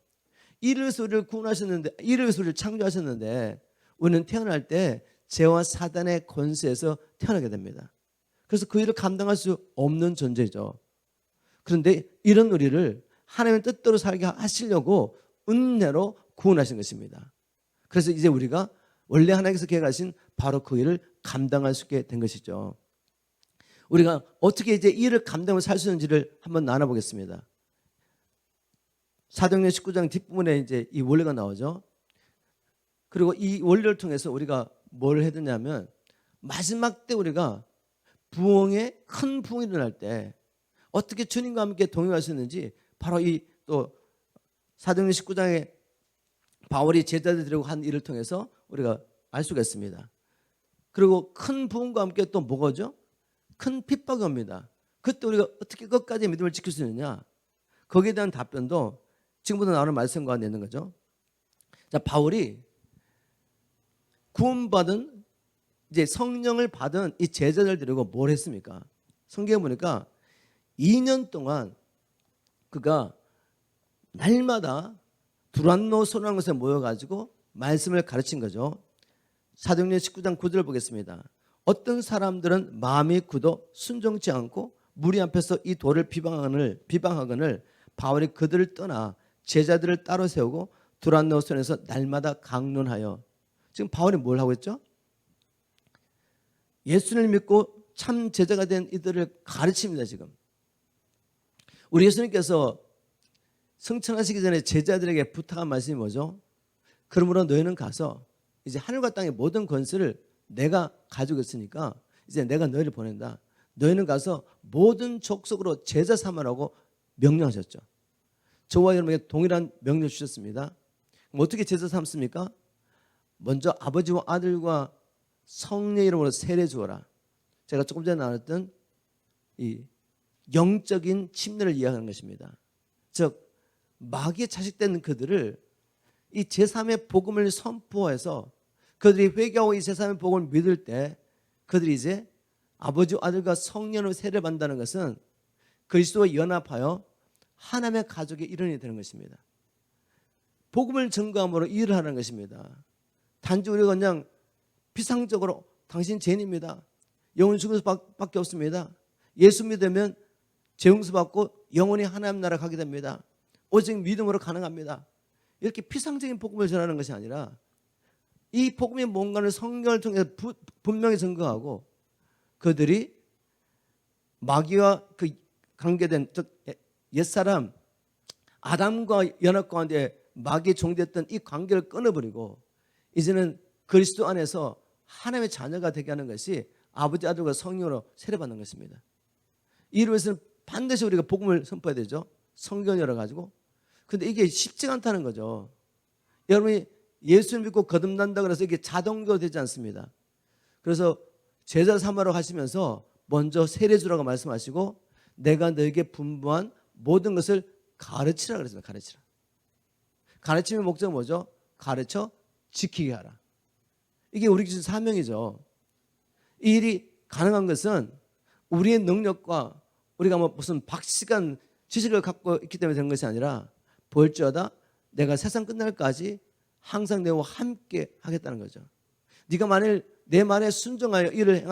이를 위해서 우리를 구원하셨는데, 이를 위해서 우리를 창조하셨는데 우리는 태어날 때 죄와 사단의 권세에서 태어나게 됩니다. 그래서 그 일을 감당할 수 없는 존재죠. 그런데 이런 우리를 하나님의 뜻대로 살게 하시려고 은혜로 구원하신 것입니다. 그래서 이제 우리가 원래 하나님께서 계획하신 바로 그 일을 감당할 수 있게 된 것이죠. 우리가 어떻게 이제 이 일을 감당하며 살 수 있는지를 한번 나눠보겠습니다. 사도행전 19장 뒷부분에 이제 이 원리가 나오죠. 그리고 이 원리를 통해서 우리가 뭘 해야 되냐면 마지막 때 우리가 큰 부흥이 일어날 때 어떻게 주님과 함께 동행할 수 있는지 바로 이 또 사도행전 19장에 바울이 제자들 데리고 한 일을 통해서 우리가 알 수가 있습니다. 그리고 큰 부흥과 함께 또 뭐가죠? 큰 핍박이 옵니다. 그때 우리가 어떻게 끝까지 믿음을 지킬 수 있느냐? 거기에 대한 답변도 지금부터 나오는 말씀과 있는 거죠. 자, 바울이 구원받은 이제 성령을 받은 이 제자들 데리고 뭘 했습니까? 성경에 보니까 2년 동안 그가 날마다 두란노 소라는 곳에 모여가지고 말씀을 가르친 거죠. 사도행전 19장 9절을 보겠습니다. 어떤 사람들은 마음이 굳어 순종치 않고 무리 앞에서 이 도를 비방하거늘 바울이 그들을 떠나 제자들을 따로 세우고 두란노 손에서 날마다 강론하여. 지금 바울이 뭘 하고 있죠? 예수를 믿고 참 제자가 된 이들을 가르칩니다. 지금 우리 예수님께서 승천하시기 전에 제자들에게 부탁한 말씀이 뭐죠? 그러므로 너희는 가서 이제 하늘과 땅의 모든 권세를 내가 가지고 있으니까 이제 내가 너희를 보낸다. 너희는 가서 모든 족속으로 제자 삼으라고 명령하셨죠. 저와 여러분에게 동일한 명령 주셨습니다. 그럼 어떻게 제자 삼습니까? 먼저 아버지와 아들과 성령의 이름으로 세례 주어라. 제가 조금 전에 나눴던 이 영적인 침례를 이야기하는 것입니다. 즉 마귀의 자식된 그들을 이 제3의 복음을 선포해서 그들이 회개하고 이 제3의 복음을 믿을 때 그들이 이제 아버지와 아들과 성령으로 세례를 받는다는 것은 그리스도와 연합하여 하나님의 가족의 일원이 되는 것입니다. 복음을 증거함으로 일을 하는 것입니다. 단지 우리가 그냥 피상적으로 당신 죄인입니다. 영원 죽을 수밖에 없습니다. 예수 믿으면 재용서 받고 영원히 하나님 나라 가게 됩니다. 오직 믿음으로 가능합니다. 이렇게 피상적인 복음을 전하는 것이 아니라 이 복음의 뭔가를 성경을 통해서 분명히 증거하고 그들이 마귀와 그 관계된 옛사람 아담과 연합 가운데 마귀에 종됐던 이 관계를 끊어버리고 이제는 그리스도 안에서 하나님의 자녀가 되게 하는 것이 아버지 아들과 성령으로 세례받는 것입니다. 이를 위해서는 반드시 우리가 복음을 선포해야 되죠. 성경을 열어가지고. 근데 이게 쉽지가 않다는 거죠. 여러분이 예수를 믿고 거듭난다 그래서 이게 자동적으로 되지 않습니다. 그래서 제자 삼으러 가시면서 먼저 세례 주라고 말씀하시고 내가 너에게 분부한 모든 것을 가르치라 그랬습니다. 가르치라. 가르침의 목적은 뭐죠? 가르쳐 지키게 하라. 이게 우리 기준 사명이죠. 이 일이 가능한 것은 우리의 능력과 우리가 뭐 무슨 박시간 지식을 갖고 있기 때문에 되는 것이 아니라 볼지어다 내가 세상 끝날까지 항상 내와 함께 하겠다는 거죠. 네가 만일 내 말에 순종하여 일을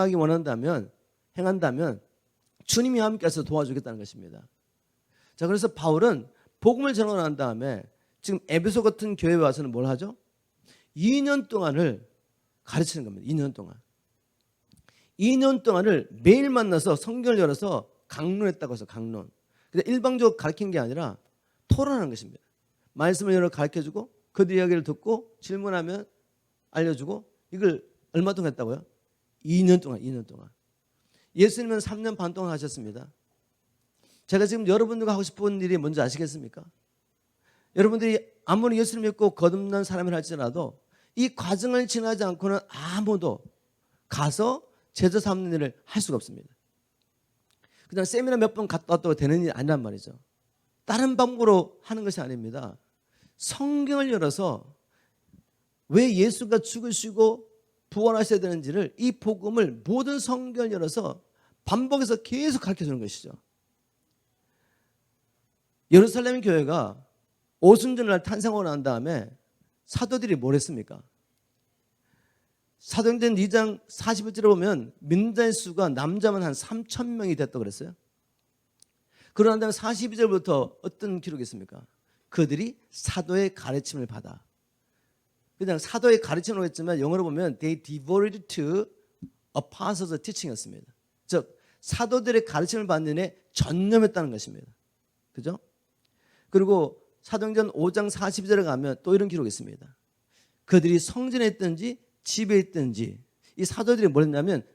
행한다면 주님이 함께해서 도와주겠다는 것입니다. 자, 그래서 바울은 복음을 전하고 난 다음에 지금 에베소 같은 교회에 와서는 뭘 하죠? 2년 동안을 가르치는 겁니다. 2년 동안. 2년 동안을 매일 만나서 성경을 열어서 강론했다고 해서 강론. 근데 일방적으로 가르친 게 아니라 토론하는 것입니다. 말씀을 열어 가르쳐주고 그들 이야기를 듣고 질문하면 알려주고 이걸 얼마 동안 했다고요? 2년 동안. 2년 동안. 예수님은 3년 반 동안 하셨습니다. 제가 지금 여러분들과 하고 싶은 일이 뭔지 아시겠습니까? 여러분들이 아무리 예수를 믿고 거듭난 사람을 할지라도 이 과정을 지나지 않고는 아무도 가서 제자 삼는 일을 할 수가 없습니다. 그냥 세미나 몇 번 갔다 왔다고 되는 일이 아니란 말이죠. 다른 방법으로 하는 것이 아닙니다. 성경을 열어서 왜 예수가 죽으시고 부활하셔야 되는지를 이 복음을 모든 성경을 열어서 반복해서 계속 가르쳐주는 것이죠. 예루살렘 교회가 오순절날 탄생하고 난 다음에 사도들이 뭘 했습니까? 사도행전 2장 41절에 보면 믿는 자의 수가 남자만 한 3,000명이 됐다고 그랬어요. 그러고 난 다음에 42절부터 어떤 기록이 있습니까? 그들이 사도의 가르침을 받아. 그냥 사도의 가르침으로 했지만 영어로 보면 they devoted to apostles' teaching이었습니다. 즉 사도들의 가르침을 받는 데 전념했다는 것입니다. 그죠? 그리고 사도행전 5장 42절에 가면 또 이런 기록이 있습니다. 그들이 성전에 있든지 집에 있든지 이 사도들이 뭘 했냐면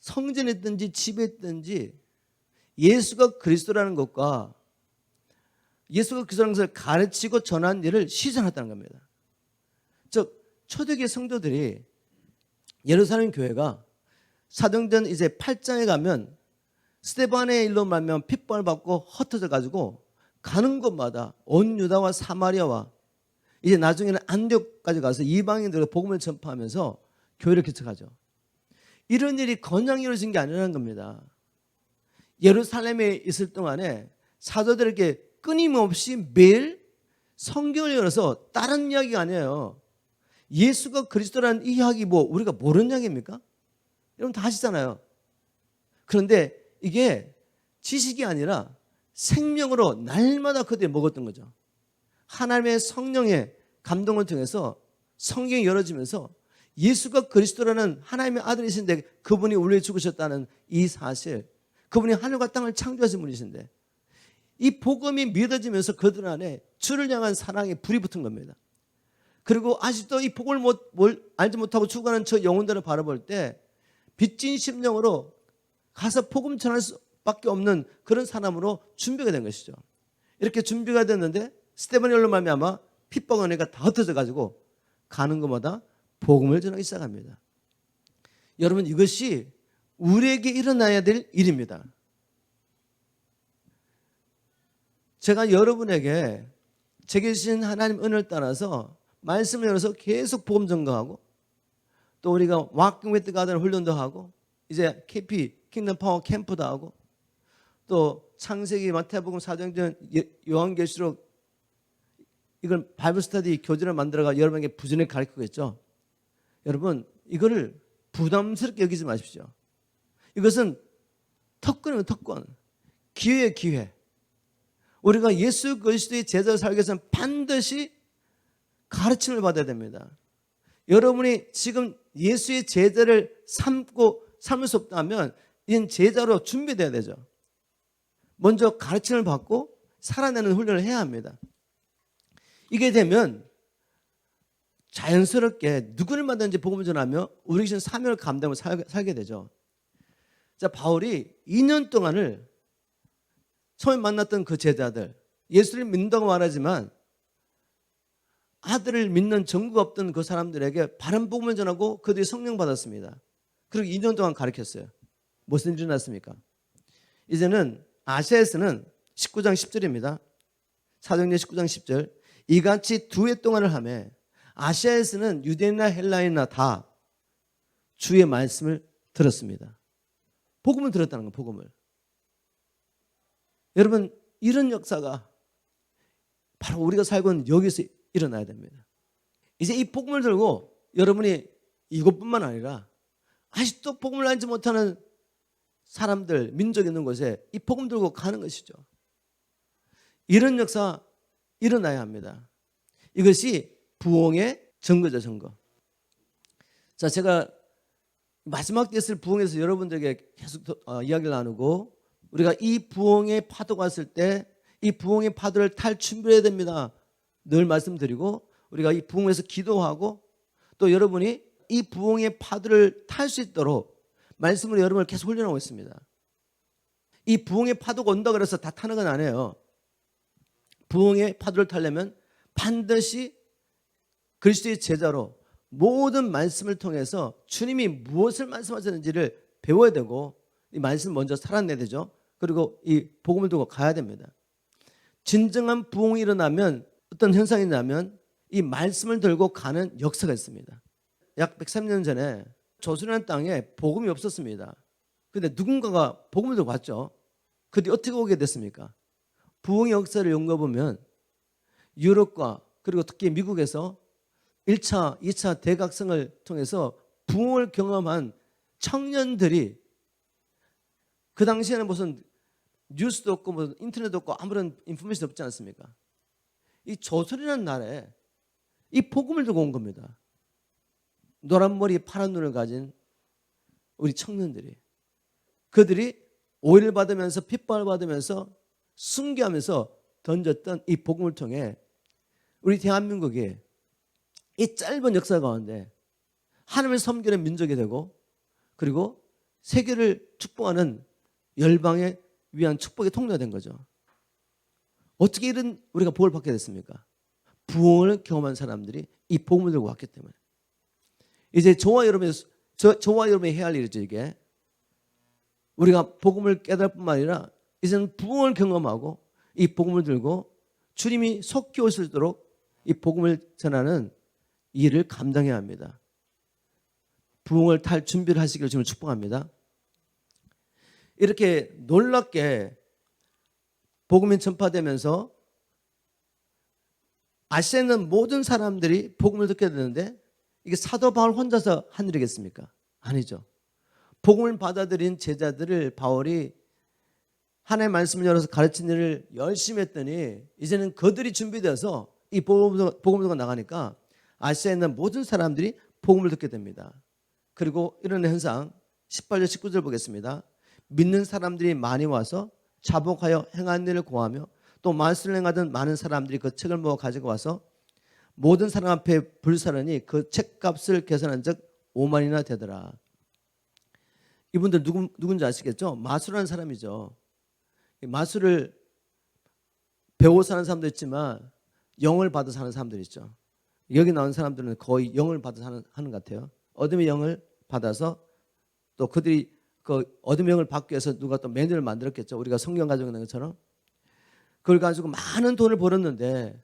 성전에 있든지 집에 있든지 예수가 그리스도라는 것과 예수가 그리스도라는 것을 가르치고 전한 일을 시전했다는 겁니다. 즉 초대교회 성도들이 예루살렘 교회가 사도행전 이제 8장에 가면 스데반의 일로 말면 핏벌 받고 흩어져 가지고 가는 곳마다 온 유다와 사마리아와 이제 나중에는 안디옥까지 가서 이방인들과 복음을 전파하면서 교회를 개척하죠. 이런 일이 그냥 이루어진 게 아니라는 겁니다. 예루살렘에 있을 동안에 사도들에게 끊임없이 매일 성경을 열어서 다른 이야기가 아니에요. 예수가 그리스도라는 이 이야기 뭐 우리가 모르는 이야기입니까? 여러분 다 아시잖아요. 그런데 이게 지식이 아니라 생명으로 날마다 그들이 먹었던 거죠. 하나님의 성령의 감동을 통해서 성경이 열어지면서 예수가 그리스도라는 하나님의 아들이신데 그분이 우리를 죽으셨다는 이 사실, 그분이 하늘과 땅을 창조하신 분이신데 이 복음이 믿어지면서 그들 안에 주를 향한 사랑에 불이 붙은 겁니다. 그리고 아직도 이 복음을 알지 못하고 죽어가는 저 영혼들을 바라볼 때 빚진 심령으로 가서 복음 전할 수밖에 없는 그런 사람으로 준비가 된 것이죠. 이렇게 준비가 됐는데 스데반일로 말미암아 핍박 은혜가 다 흩어져 가지고 가는 것마다 복음을 전하기 시작합니다. 여러분 이것이 우리에게 일어나야 될 일입니다. 제가 여러분에게 제게 주신 하나님 은혜를 따라서 말씀을 열어서 계속 복음 전가하고 또 우리가 Walking with God 훈련도 하고 이제 KP 킹덤 파워 캠프도 하고 또 창세기 마태복음 사도행전 요한계시록 이걸 바이블 스터디 교재를 만들어가 여러분에게 부지런히 가르치고 있죠. 여러분 이거를 부담스럽게 여기지 마십시오. 이것은 특권이에요. 특권. 기회예요. 기회. 우리가 예수 그리스도의 제자로 살기 위해서는 반드시 가르침을 받아야 됩니다. 여러분이 지금 예수의 제자를 삶을 수 없다면 이는 제자로 준비돼야 되죠. 먼저 가르침을 받고 살아내는 훈련을 해야 합니다. 이게 되면 자연스럽게 누구를 만나든지 복음을 전하며 우리 주신 사명을 감당하며 살게 되죠. 자, 바울이 2년 동안을 처음 만났던 그 제자들, 예수를 믿는다고 말하지만 아들을 믿는 전구가 없던 그 사람들에게 바른 복음을 전하고 그들이 성령 받았습니다. 그리고 2년 동안 가르쳤어요. 무슨 일이 났습니까? 이제는 아시아에서는 19장 10절입니다. 사도행전 19장 10절. 이같이 2해 동안을 하며 아시아에서는 유대인이나 헬라인이나 다 주의 말씀을 들었습니다. 복음을 들었다는 거예요. 복음을. 여러분 이런 역사가 바로 우리가 살고 있는 여기서 일어나야 됩니다. 이제 이 복음을 들고 여러분이 이곳뿐만 아니라 아직도 복음을 알지 못하는 사람들, 민족이 있는 곳에 이 복음 들고 가는 것이죠. 이런 역사 일어나야 합니다. 이것이 부흥의 증거죠. 증거. 자, 제가 마지막 때 있을 부흥에서 여러분들에게 계속 이야기를 나누고 우리가 이 부흥의 파도가 왔을 때 이 부흥의 파도를 탈 준비를 해야 됩니다. 늘 말씀드리고 우리가 이 부흥에서 기도하고 또 여러분이 이 부흥의 파도를 탈 수 있도록 말씀으로 여러분을 계속 훈련하고 있습니다. 이 부흥의 파도가 온다고 해서 다 타는 건 아니에요. 부흥의 파도를 타려면 반드시 그리스도의 제자로 모든 말씀을 통해서 주님이 무엇을 말씀하셨는지를 배워야 되고 이 말씀을 먼저 살아내야 되죠. 그리고 이 복음을 두고 가야 됩니다. 진정한 부흥이 일어나면 어떤 현상이 나면 이 말씀을 들고 가는 역사가 있습니다. 약 103년 전에 조선이라는 땅에 복음이 없었습니다. 그런데 누군가가 복음을 들고 왔죠. 그런데 어떻게 오게 됐습니까? 부흥의 역사를 연구해 보면 유럽과 그리고 특히 미국에서 1차, 2차 대각성을 통해서 부흥을 경험한 청년들이 그 당시에는 무슨 뉴스도 없고 무슨 인터넷도 없고 아무런 인포메이션도 없지 않습니까? 이 조선이라는 나라에 이 복음을 들고 온 겁니다. 노란 머리 파란 눈을 가진 우리 청년들이 그들이 오해를 받으면서 핍박을 받으면서 순교하면서 던졌던 이 복음을 통해 우리 대한민국이 이 짧은 역사 가운데 하나님을 섬기는 민족이 되고 그리고 세계를 축복하는 열방에 위한 축복의 통로가 된 거죠. 어떻게 이런 우리가 복을 받게 됐습니까? 부흥을 경험한 사람들이 이 복음을 들고 왔기 때문에. 이제 저와 여러분이 해야 할 일이죠. 이게 우리가 복음을 깨달을 뿐만 아니라 이제는 부흥을 경험하고 이 복음을 들고 주님이 속히 오실 수 있도록 이 복음을 전하는 일을 감당해야 합니다. 부흥을 탈 준비를 하시기를 지금 축복합니다. 이렇게 놀랍게 복음이 전파되면서 아시아에 있는 모든 사람들이 복음을 듣게 되는데 이게 사도 바울 혼자서 한 일이겠습니까? 아니죠. 복음을 받아들인 제자들을 바울이 하나님의 말씀을 열어서 가르친 일을 열심히 했더니 이제는 그들이 준비되어서 이 복음을 나가니까 아시아에 있는 모든 사람들이 복음을 듣게 됩니다. 그리고 이런 현상 18절 19절 보겠습니다. 믿는 사람들이 많이 와서 자복하여 행한 일을 고하며 또 말씀을 행하던 많은 사람들이 그 책을 모아 가지고 와서 모든 사람 앞에 불사르니 그 책값을 계산한 적 5만이나 되더라. 이분들 누군지 아시겠죠? 마술하는 사람이죠. 마술을 배워 사는 사람도 있지만 영을 받아 사는 사람들 있죠. 여기 나온 사람들은 거의 영을 받아 하는 것 같아요. 어둠의 영을 받아서 또 그들이 그 어둠의 영을 받기 위해서 누가 또 메뉴를 만들었겠죠. 우리가 성경 가지고 있는 것처럼. 그걸 가지고 많은 돈을 벌었는데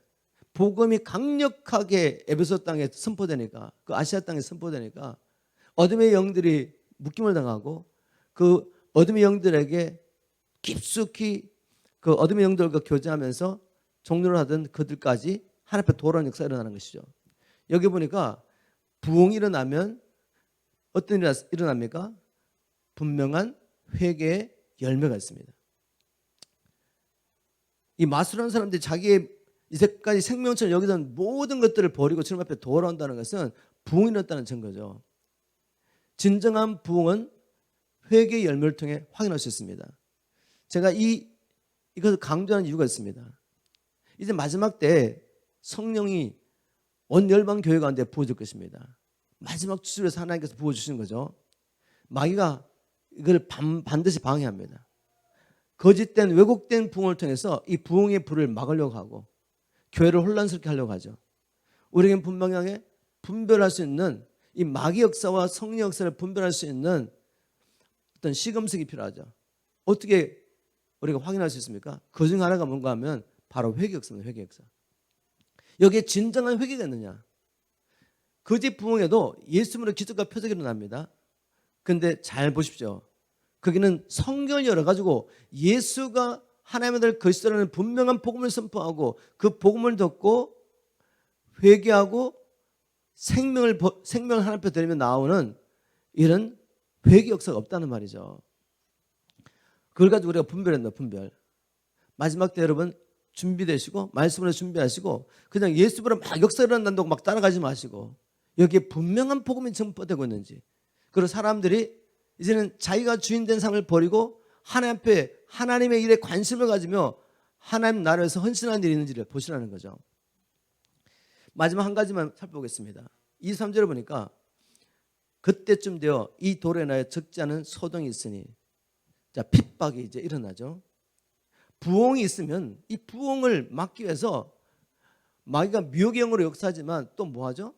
복음이 강력하게 에베소 땅에 선포되니까, 그 아시아 땅에 선포되니까 어둠의 영들이 묶임을 당하고 그 어둠의 영들에게 깊숙이 그 어둠의 영들과 교제하면서 종로를 하던 그들까지 하나님 앞에 돌아오는 역사가 일어나는 것이죠. 여기 보니까 부흥이 일어나면 어떤 일이 일어납니까? 분명한 회개의 열매가 있습니다. 이 마술하는 사람들이 자기의 이제까지 생명처럼 여기던 모든 것들을 버리고 주님 앞에 돌아온다는 것은 부흥이 일어났다는 증거죠. 진정한 부흥은 회개의 열매를 통해 확인할 수 있습니다. 제가 이것을 강조하는 이유가 있습니다. 이제 마지막 때 성령이 온 열방 교회 가운데 부어질 것입니다. 마지막 주술에서 하나님께서 부어주시는 거죠. 마귀가 이걸 반드시 방해합니다. 거짓된 왜곡된 부흥을 통해서 이 부흥의 불을 막으려고 하고 교회를 혼란스럽게 하려고 하죠. 우리에겐 분명하게 분별할 수 있는 이 마귀 역사와 성령 역사를 분별할 수 있는 어떤 시금석이 필요하죠. 어떻게 우리가 확인할 수 있습니까? 그중 하나가 뭔가 하면 바로 회개 역사입니다. 회개 역사. 여기에 진정한 회개가 있느냐? 거짓 부흥에도 예수님으로 기적과 표적이 일어납니다. 그런데 잘 보십시오. 거기는 성경을 열어가지고 예수가 하나님의 아들 그리스도라는 분명한 복음을 선포하고 그 복음을 듣고 회개하고 생명을 하나님 앞에 드리며 나오는 이런 회개 역사가 없다는 말이죠. 그걸 가지고 우리가 분별한다. 분별. 마지막 때 여러분 준비되시고 말씀으로 준비하시고 그냥 예수로 막 역사가 일어난다고 막 따라가지 마시고 여기에 분명한 복음이 전포되고 있는지, 그리고 사람들이 이제는 자기가 주인된 삶을 버리고 하나님 앞에 하나님의 일에 관심을 가지며 하나님 나라에서 헌신하는 일이 있는지를 보시라는 거죠. 마지막 한 가지만 살펴보겠습니다. 23절을 보니까 그때쯤 되어 이 돌에 나여 적지 않은 소동이 있으니, 자, 핍박이 이제 일어나죠. 부흥이 있으면 이 부흥을 막기 위해서 마귀가 미혹의 영으로 역사하지만 또 뭐하죠?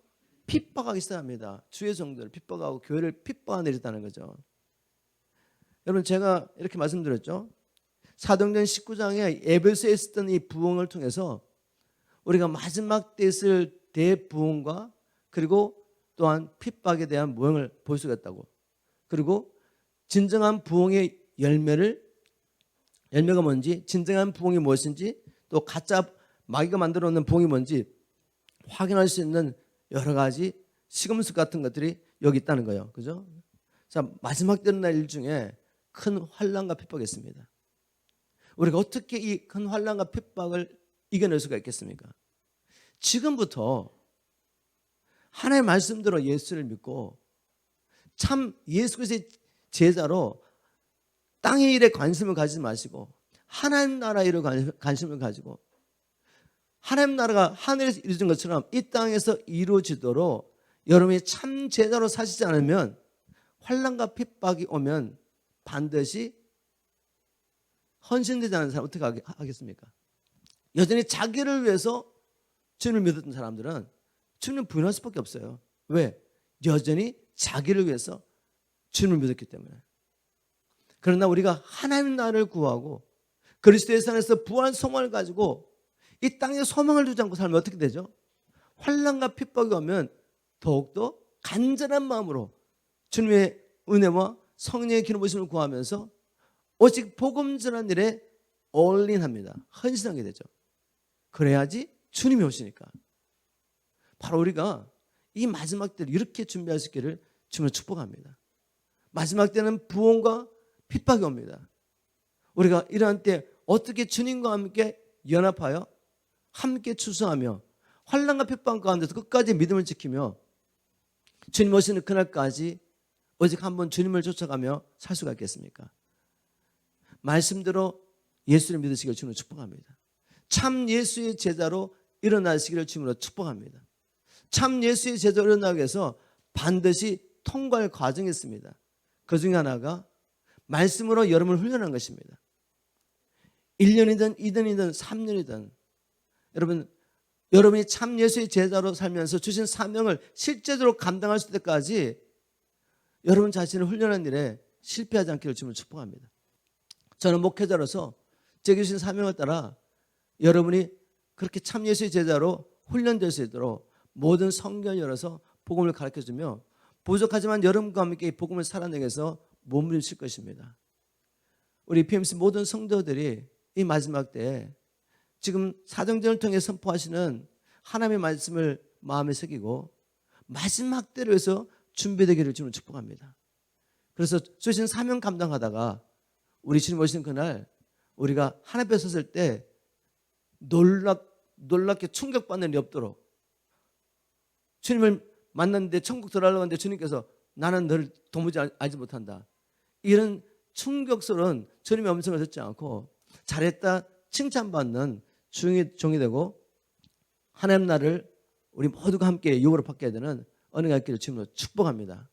핍박하기 시작합니다. 주의 종들을 핍박하고 교회를 핍박하는 일이 있다는 거죠. 여러분 제가 이렇게 말씀드렸죠. 사도행전 19장에 에베소에 있었던 이 부흥을 통해서 우리가 마지막 때 있을 대부흥과 그리고 또한 핍박에 대한 모형을 볼 수가 있다고. 그리고 진정한 부흥의 열매가 뭔지, 진정한 부흥이 무엇인지, 또 가짜 마귀가 만들어 놓는 부흥이 뭔지 확인할 수 있는 여러 가지 시금석 같은 것들이 여기 있다는 거예요. 그죠? 자, 마지막 때는 날 일 중에 큰 환난과 핍박이 있습니다. 우리가 어떻게 이 큰 환난과 핍박을 이겨낼 수가 있겠습니까? 지금부터 하나님의 말씀대로 예수를 믿고 참 예수 그리스도의 제자로 땅의 일에 관심을 가지지 마시고 하나님 나라 일에 관심을 가지고 하나님 나라가 하늘에서 이루어진 것처럼 이 땅에서 이루어지도록 여러분이 참 제자로 사시지 않으면 환난과 핍박이 오면 반드시 헌신되지 않은 사람 어떻게 하겠습니까? 여전히 자기를 위해서 주님을 믿었던 사람들은 주님을 부인할 수밖에 없어요. 왜? 여전히 자기를 위해서 주님을 믿었기 때문에. 그러나 우리가 하나님 나라를 구하고 그리스도의 산에서 부활 소망을 가지고 이 땅에 소망을 두지 않고 살면 어떻게 되죠? 환난과 핍박이 오면 더욱더 간절한 마음으로 주님의 은혜와 성령의 기름 부으심을 구하면서 오직 복음 전하는 일에 올인합니다. 헌신하게 되죠. 그래야지 주님이 오시니까. 바로 우리가 이 마지막 때를 이렇게 준비할 수 있기를 주님을 축복합니다. 마지막 때는 부흥과 핍박이 옵니다. 우리가 이러한 때 어떻게 주님과 함께 연합하여 함께 추수하며 환난과 핍박 가운데서 끝까지 믿음을 지키며 주님 오시는 그날까지 오직 한번 주님을 쫓아가며 살 수가 있겠습니까? 말씀대로 예수를 믿으시기를 주님으로 축복합니다. 참 예수의 제자로 일어나시기를 주님으로 축복합니다. 참 예수의 제자로 일어나기 위해서 반드시 통과할 과정이 있습니다. 그 중에 하나가 말씀으로 여러분을 훈련한 것입니다. 1년이든 2년이든 3년이든 여러분이 참 예수의 제자로 살면서 주신 사명을 실제적으로 감당할 수 있을 때까지 여러분 자신을 훈련한 일에 실패하지 않기를 주님을 축복합니다. 저는 목회자로서 제게 주신 사명을 따라 여러분이 그렇게 참 예수의 제자로 훈련될 수 있도록 모든 성경을 열어서 복음을 가르쳐주며 부족하지만 여러분과 함께 이 복음을 살아내기 위해서 몸을 칠 것입니다. 우리 PMC 모든 성도들이 이 마지막 때에 지금 사도행전을 통해 선포하시는 하나님의 말씀을 마음에 새기고 마지막 때를 위해서 준비되기를 주님을 축복합니다. 그래서 주신 사명 감당하다가 우리 주님 오시는 그날 우리가 하나님 앞에 섰을 때 놀랍게 충격받는 일이 없도록 주님을 만났는데 천국 들어가려고 하는데 주님께서 나는 너를 도무지 알지 못한다. 이런 충격스러운 주님의 음성을 듣지 않고 잘했다 칭찬받는 종이 되고 하나님 나라를 우리 모두가 함께 유업으로 받게 되는 은혜가 있기를 주님으로 축복합니다.